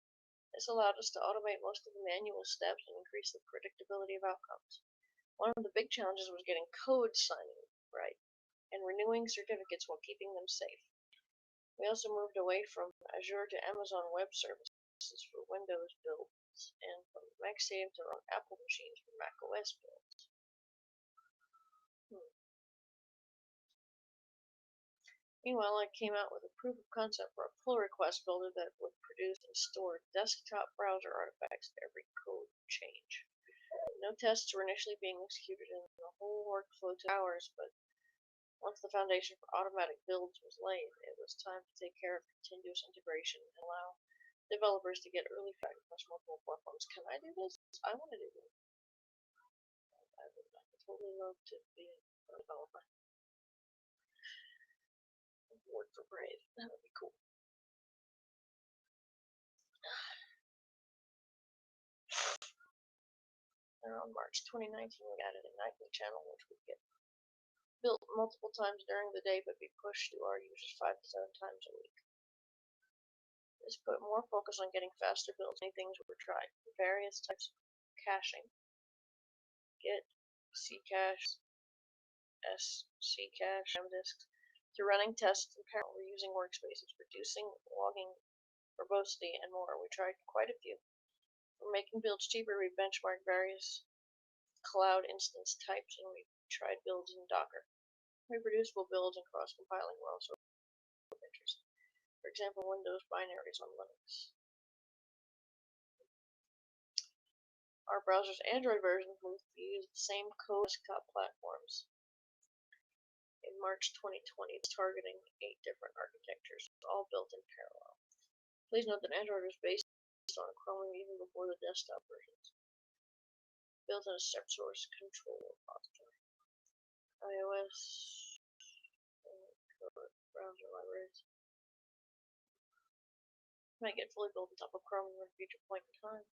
This allowed us to automate most of the manual steps and increase the predictability of outcomes. One of the big challenges was getting code signing right and renewing certificates while keeping them safe. We also moved away from Azure to Amazon Web Services for Windows builds and from MagSafe to run Apple machines for macOS builds. Meanwhile, I came out with a proof of concept for a pull request builder that would produce and store desktop browser artifacts to every code change. No tests were initially being executed and the whole workflow took hours, but once the foundation for automatic builds was laid, it was time to take care of continuous integration and allow developers to get early feedback across multiple platforms. Can I do this? I want to do this. I would totally love to be a developer. Work for Brave. That would be cool. Around March 2019, we added a nightly channel which would get built multiple times during the day but be pushed to our users 5 to 7 times a week. This put more focus on getting faster builds. Many things were tried. Various types of caching. Git, Ccache, Sccache, disks, Through running tests in parallel, reusing workspaces, reducing logging verbosity, and more, we tried quite a few. For making builds cheaper, we benchmarked various cloud instance types, and we tried builds in Docker. Reproducible builds and cross-compiling were also of interest. For example, Windows binaries on Linux. Our browser's Android version will use the same code desktop platforms. In March 2020, targeting 8 different architectures, all built in parallel. Please note that Android was based on Chromium even before the desktop versions. Built in a separate source control repository. iOS browser libraries might get fully built on top of Chromium at a future point in time.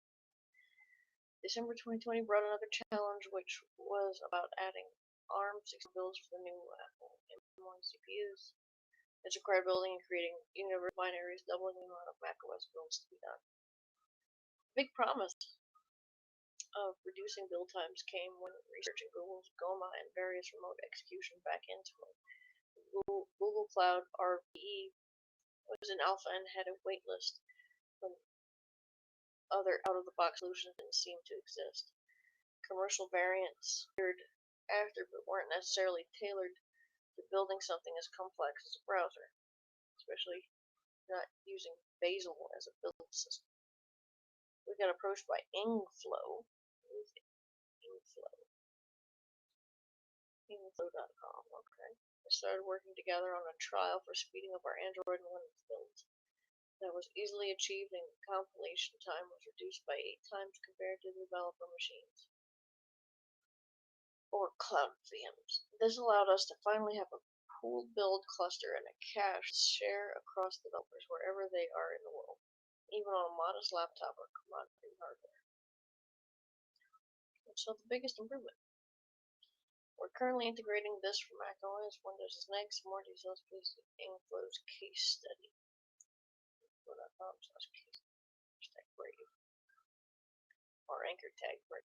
December 2020 brought another challenge, which was about adding ARM-16 builds for the new Apple M1 CPUs. This required building and creating universal binaries, doubling the amount of macOS builds to be done. The big promise of reducing build times came when researching Google's Goma and various remote execution backend tools. Google Cloud RVE was in alpha and had a waitlist when other out-of-the-box solutions didn't seem to exist. Commercial variants appeared after, but weren't necessarily tailored to building something as complex as a browser, especially not using Bazel as a build system. We got approached by Ingflow. Ingflow.com, okay. We started working together on a trial for speeding up our Android and Linux builds. That was easily achieved, and compilation time was reduced by 8 times compared to developer machines, or cloud VMs. This allowed us to finally have a pooled build cluster and a cache to share across developers wherever they are in the world, even on a modest laptop or commodity hardware. So the biggest improvement. We're currently integrating this for macOS. Windows is next. More details, please see Ingflow's case study. Ingflow.com/case/brave or anchor tag brave.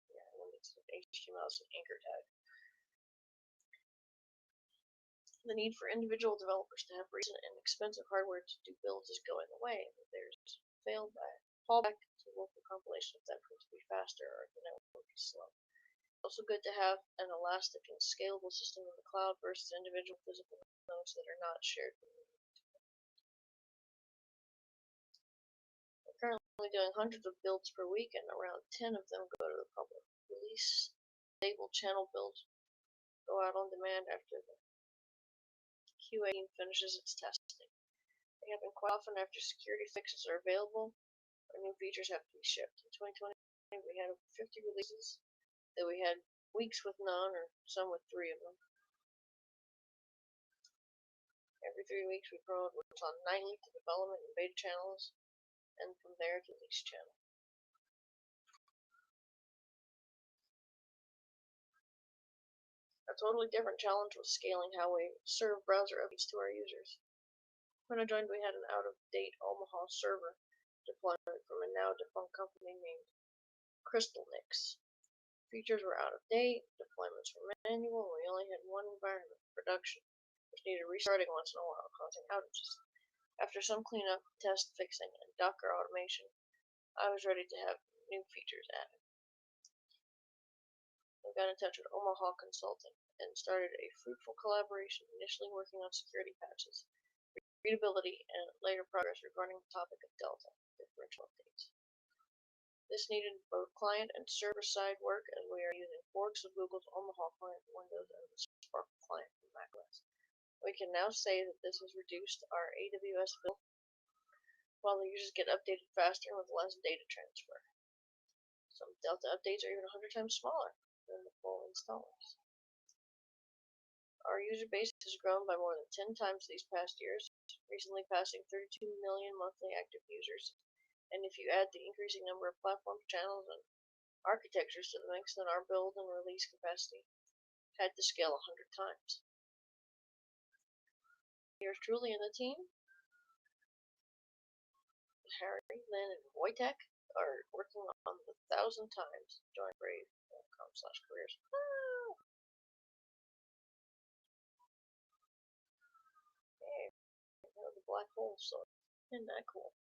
Yeah, Linux HTML is an anchor tag. The need for individual developers to have recent and expensive hardware to do builds is going away. There's fallback to local compilation if that proves to be faster or the network is slow. It's also good to have an elastic and scalable system in the cloud versus individual physical nodes that are not shared. We're currently doing hundreds of builds per week, and around 10 of them go to the public. Release stable channel builds go out on demand after the QA team finishes its testing. They happen quite often after security fixes are available or new features have to be shipped. In 2020, we had over 50 releases. That we had weeks with none, or some with 3 of them. Every 3 weeks we promote what's on nightly to development and beta channels, and from there to release channel. A totally different challenge was scaling how we serve browser updates to our users. When I joined, we had an out-of-date Omaha server deployment from a now-defunct company named CrystalNix. Features were out of date, deployments were manual, and we only had one environment, production, which needed restarting once in a while, causing outages. After some cleanup, test fixing, and Docker automation, I was ready to have new features added. I got in touch with Omaha Consulting and started a fruitful collaboration, initially working on security patches, readability, and later progress regarding the topic of Delta, differential updates. This needed both client and server-side work, as we are using forks of Google's Omaha client for Windows and the Spark client for macOS. We can now say that this has reduced our AWS bill, while the users get updated faster and with less data transfer. Some Delta updates are even 100 times smaller than the full installers. Our user base has grown by more than 10 times these past years, recently passing 32 million monthly active users. And if you add the increasing number of platforms, channels, and architectures to the mix, then our build and release capacity had to scale 100 times. Yours truly and the team, Harry, Lynn, and Wojtek, are working on the 1,000 times. Join brave.com/careers. black hole, so isn't that cool?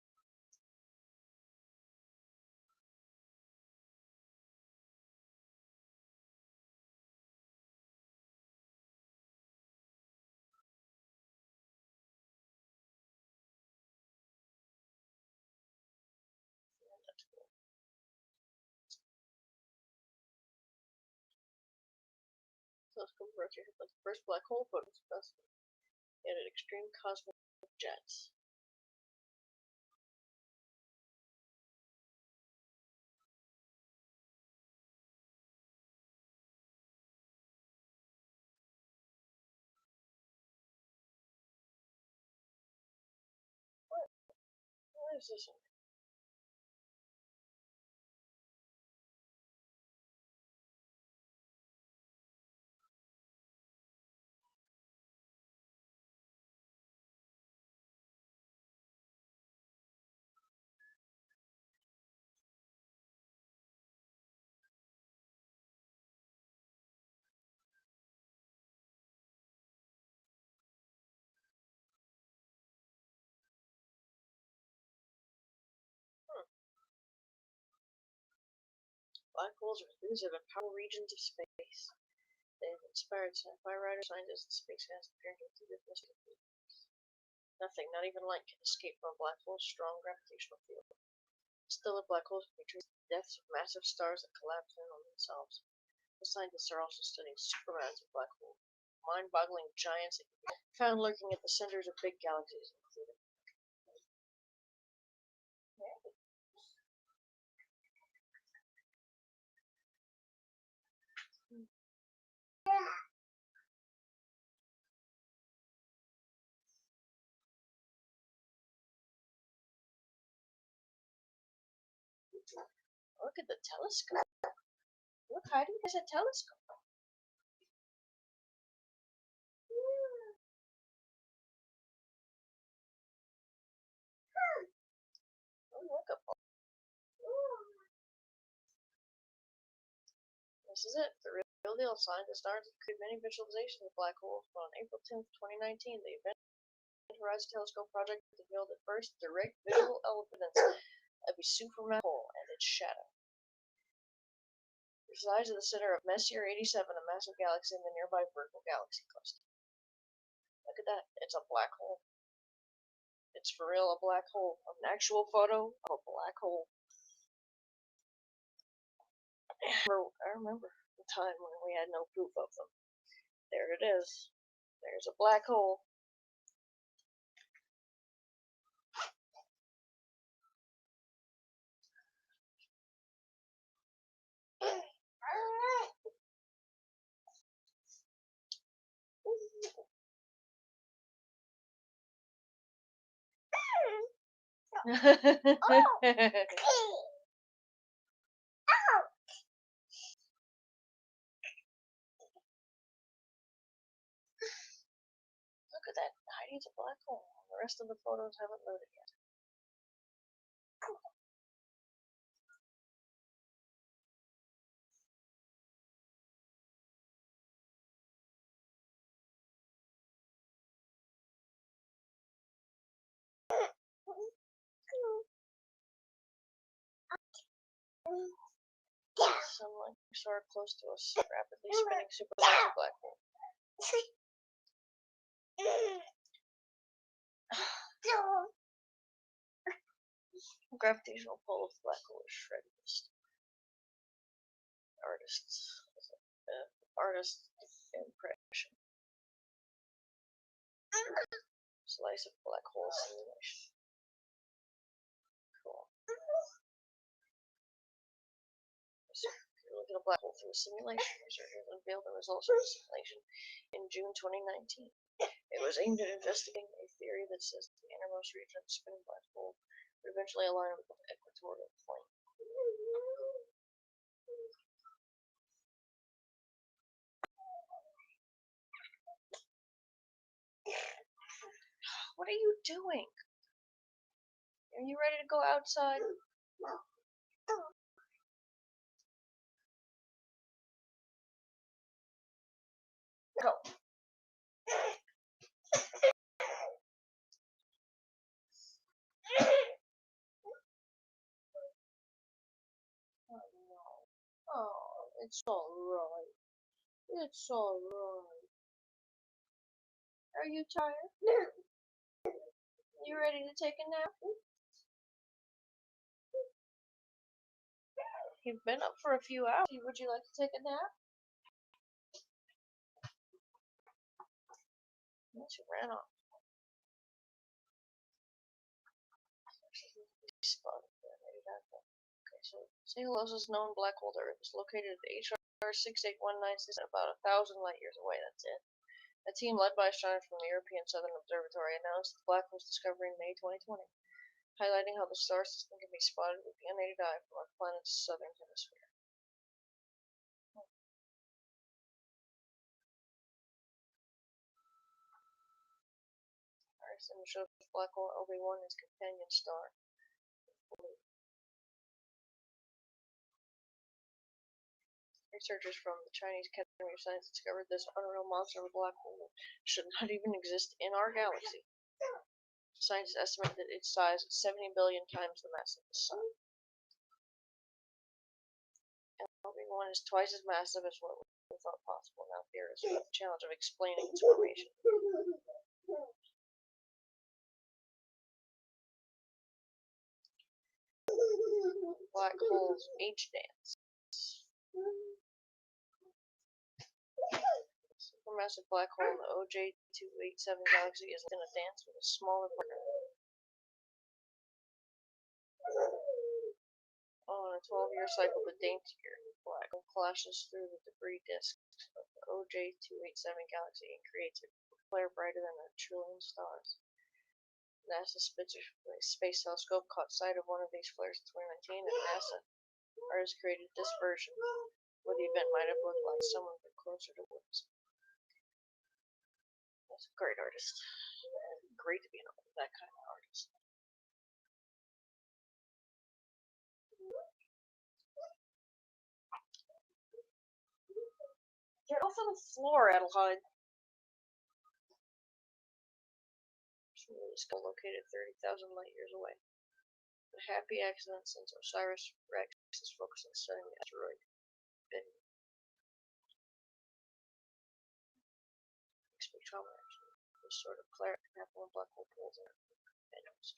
Yeah, that's cool. So let's go for like the first black hole photo specimen. And an extreme cosmic jets. What is this one? Black holes are elusive and powerful regions of space. They have inspired sci-fi writers, scientists, and space fans to peer into the mystery. Nothing, not even light, can escape from a black hole's strong gravitational field. Stellar black holes can be traced to the depths of massive stars that collapse in on themselves. The scientists are also studying supermassive black holes, mind-boggling giants found lurking at the centers of big galaxies, including. Look at the telescope. Look, Heidi, there's a telescope. Oh, look up. This is it, the real deal. Scientists started to create many visualizations of black holes, but on April 10th, 2019, the Event Horizon Telescope project revealed the first direct visual evidence of a supermassive hole and its shadow. It resides at the center of Messier 87, a massive galaxy in the nearby Virgo galaxy cluster. Look at that, it's a black hole. It's for real a black hole. An actual photo of a black hole. I remember the time when we had no proof of them. There it is. There's a black hole. Look at that. Heidi's a black hole. The rest of the photos haven't loaded yet. Someone sort of close to us, rapidly spinning supermassive black hole. Gravitational pull of the black hole is shredded. Artist's impression. Slice of black hole simulation. Cool. So, look at a black hole through a simulation. Researchers unveiled the results of the simulation in June 2019. It was aimed at investigating a theory that says the innermost region of the spinning black hole would eventually align with the equatorial plane. What are you doing? Are you ready to go outside? Go. It's alright. It's alright. Are you tired? You ready to take a nap? You've been up for a few hours. Would you like to take a nap? Yes, you ran off. Okay, so St. Louis's known black hole is located at HR 68196 about 1,000 light years away. That's it. A team led by astronomers from the European Southern Observatory announced the black hole's discovery in May 2020, highlighting how the star system can be spotted with the unaided eye from our planet's southern hemisphere. Our image shows black hole LB1 as companion star. Researchers from the Chinese Academy of Science discovered this unreal monster of a black hole should not even exist in our galaxy. Scientists estimate that its size is 70 billion times the mass of the Sun. LB1 is twice as massive as what we thought possible. Now theorists have the challenge of explaining its formation. Black holes age dance. Supermassive black hole in the OJ287 galaxy is in a dance with a smaller partner. On a 12-year cycle, the daintier black hole clashes through the debris disk of the OJ287 galaxy and creates a flare brighter than a trillion stars. NASA's Spitzer Space Telescope caught sight of one of these flares in 2019, and NASA artists created this version, where the event might have looked like someone been closer to woods. That's a great artist. Great to be that kind of artist. Get off of the floor, Adelheid. It's located 30,000 light years away. A happy accident since OSIRIS-REx is focused on studying the asteroid Bennu. Spectrometers. This sort of clarity can happen when black hole poles are Bennu's.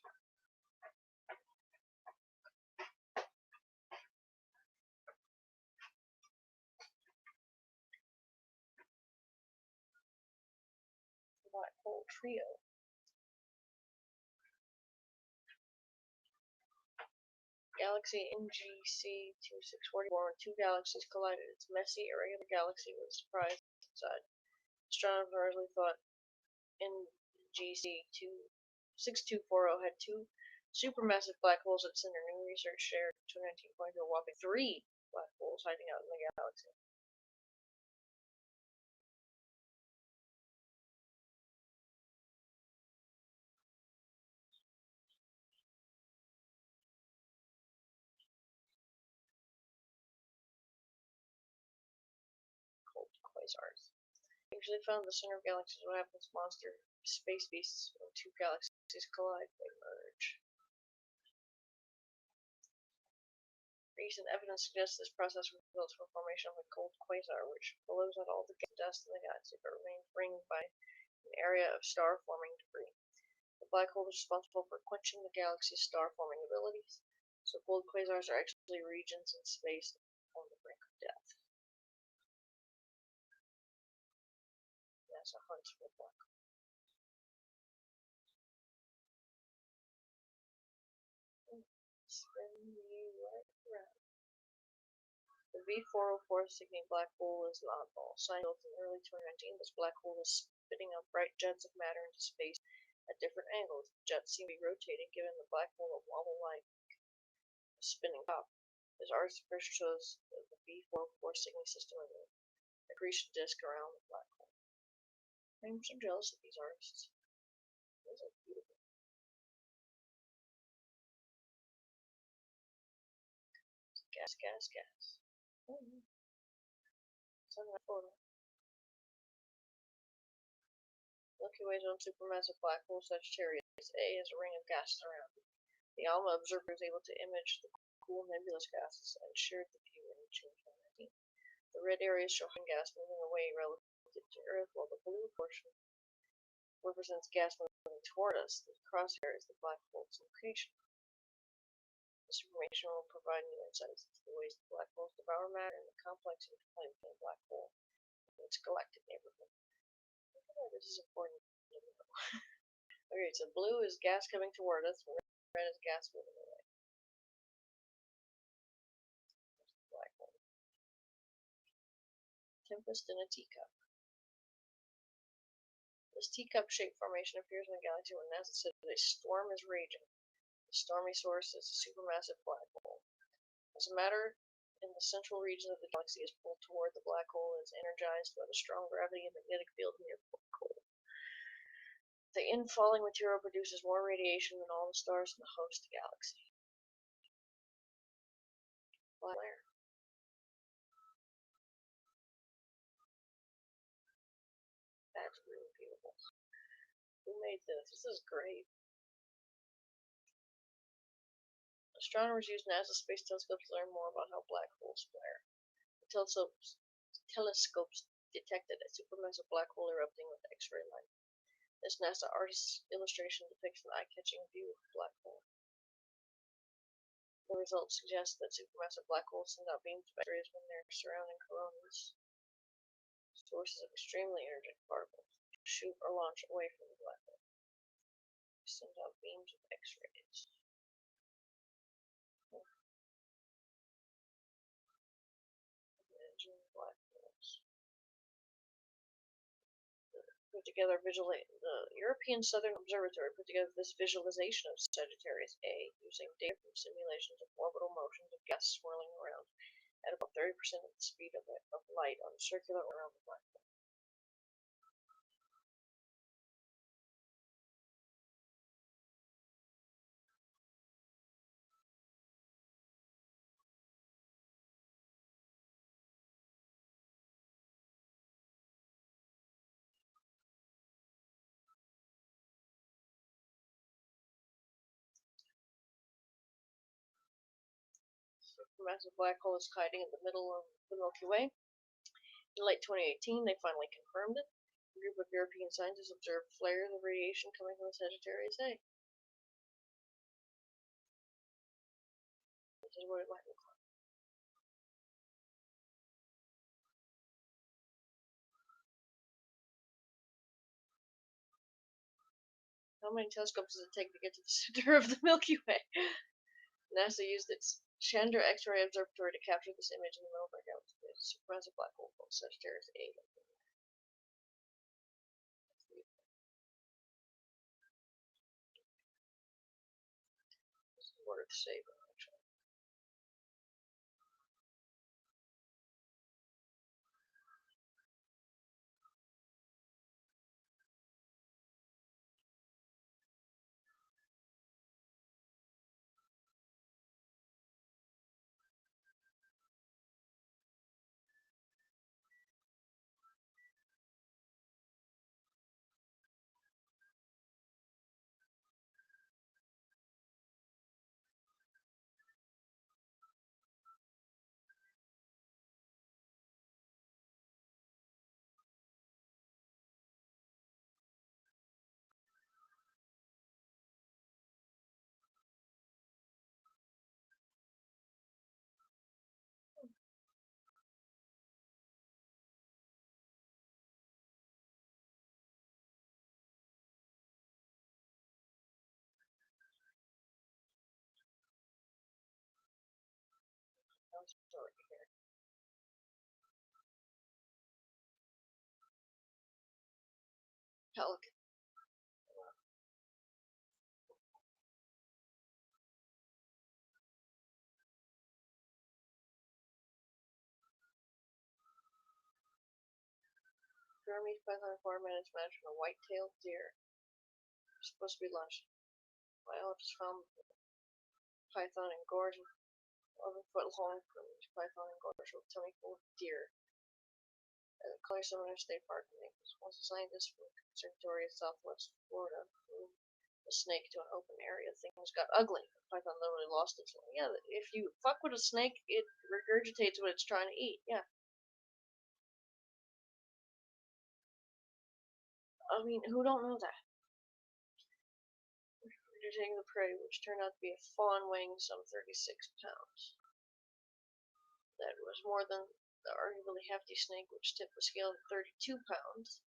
Black hole trio. Galaxy NGC 2644, when two galaxies collided. Its messy, irregular galaxy was surprised inside. Astronomers originally thought NGC 6240 had two supermassive black holes that sent. New research shared in 2019 pointed to a whopping 3 black holes hiding out in the galaxy. Cold quasars. Usually found in the center of galaxies. What happens? Monster space beasts when two galaxies collide, they merge. Recent evidence suggests this process results from formation of a cold quasar, which blows out all the dust in the galaxy but remains ringed by an area of star-forming debris. The black hole is responsible for quenching the galaxy's star-forming abilities, so cold quasars are actually regions in space on the brink of death. NASA hunts for black hole. Spin you right around. The V404 Cygni black hole is an oddball. Scientists in early 2019, this black hole is spitting out bright jets of matter into space at different angles. The jets seem to be rotating, giving the black hole a wobble-like spinning top. This artifact shows the V404 Cygni system of an accretion disk around the black hole. I'm so jealous of these artists. Those are beautiful. Gas, gas, gas. Sunlight photo. Milky Way's own supermassive black hole Sagittarius A has a ring of gases around it. The ALMA observer was able to image the cool nebulous gases and shared the view in June 2019. The red areas show gas moving away relative to Earth, while the blue portion represents gas moving toward us. The crosshair is the black hole's location. This information will provide new insights into the ways the black holes devour matter and the complex interplay between the black hole and its galactic neighborhood. I feel like this is important to know. Okay, so blue is gas coming toward us, and red is gas moving away. Black hole. Tempest in a teacup. This teacup-shaped formation appears in the galaxy when NASA said a storm is raging. The stormy source is a supermassive black hole. As a matter in the central region of the galaxy is pulled toward the black hole and is energized by the strong gravity and magnetic field near the black hole. The infalling material produces more radiation than all the stars in the host galaxy. Black flare. That's really beautiful. Who made this? This is great. Astronomers use NASA space telescopes to learn more about how black holes flare. The telescopes detected a supermassive black hole erupting with X-ray light. This NASA artist's illustration depicts an eye-catching view of the black hole. The results suggest that supermassive black holes send out beams of X-rays when their surrounding coronas, sources of extremely energetic particles, shoot or launch away from the black hole. They send out beams of X-rays. Imagine black holes. The European Southern Observatory put together this visualization of Sagittarius A using data from simulations of orbital motions of gas swirling around at about 30% of the speed of light on a circular around the black hole. Supermassive black hole is hiding in the middle of the Milky Way. In late 2018, they finally confirmed it. A group of European scientists observed flares of radiation coming from Sagittarius A. This is what it might look like. How many telescopes does it take to get to the center of the Milky Way? NASA used its Chandra X-ray Observatory to capture this image in the middle of our galaxy. There's a supermassive black hole called Sagittarius A. This is worth saving, actually. Sorry here. Pelican. Burmese python farm and its match from a white-tailed deer. It's supposed to be launched. Biologists found python engorged 11-foot long Burmese python engorged with tummy full of deer. At the Color Summer State Park in Naples. Once a scientist from the Conservatory of Southwest Florida moved the snake to an open area, things got ugly. The python literally lost its life. Yeah, if you fuck with a snake, it regurgitates what it's trying to eat. Yeah. I mean, who don't know that? Taking the prey, which turned out to be a fawn weighing some 36 pounds. That was more than the arguably hefty snake, which tipped the scale at 32 pounds.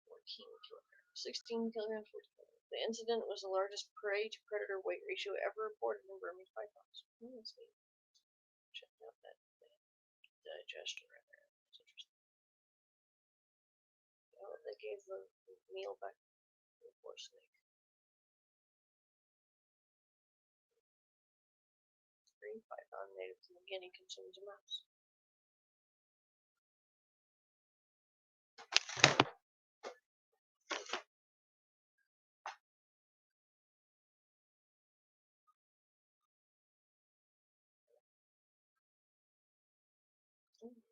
14 kilograms. 16 kilograms, 14 kilograms. The incident was the largest prey to predator weight ratio ever reported in Burmese pythons. That's neat. Check out that digestion right there. That's interesting. Oh, they gave the meal back to the poor snake. Green python native to New Guinea consumes a mouse.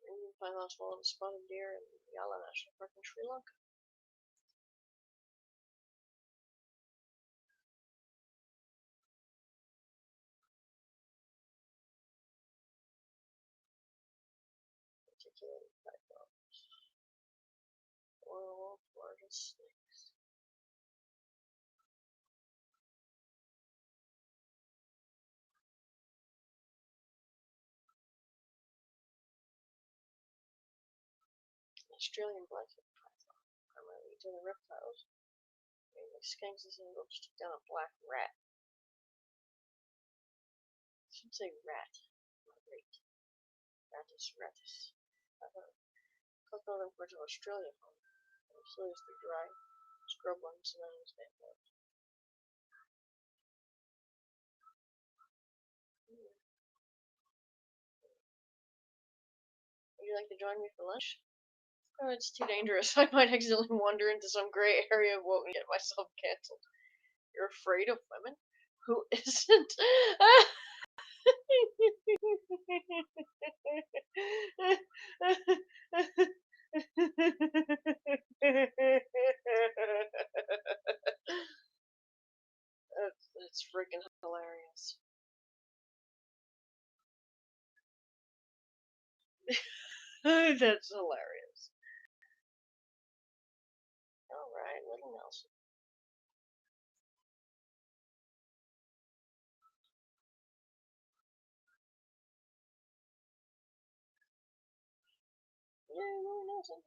Indian pythons swallowed a spotted deer in Yala National Park in Sri Lanka. Articulated pythons. One of the world's largest snakes. Australian black-headed python, primarily eating the reptiles. Mainly skunks and just took down a black rat. I should say rat, not rate. Ratus ratus. Click on the bridge of Australia home. Mostly is the dry scrublands and then his name. Would you like to join me for lunch? Oh, it's too dangerous. I might accidentally wander into some gray area of what and get myself cancelled. You're afraid of women? Who isn't? That's freaking hilarious. That's hilarious. Alright, little Nelson. Yeah, little Nelson.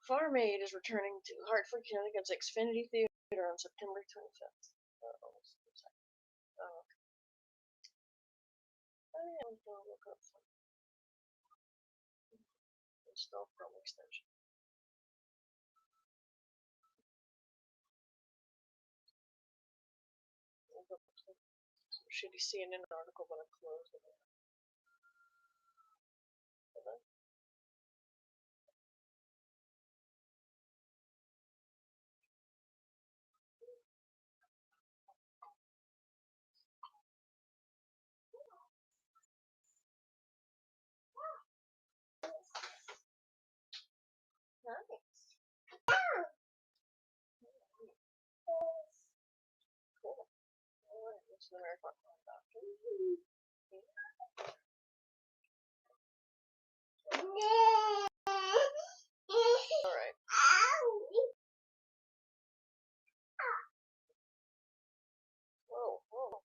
Farm Aid is returning to Hartford, Connecticut's Xfinity Theater on September 25th. Oh, okay. I am going to look up some install Chrome extension. Look up some shitty CNN article, but I closed it. Nice. Cool. Alright, this is the marathon doctor. Alright. Whoa, whoa.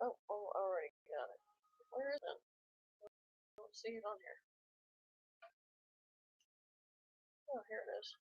Oh, alright, got it. Where is it? I don't see it on here. Oh, here it is.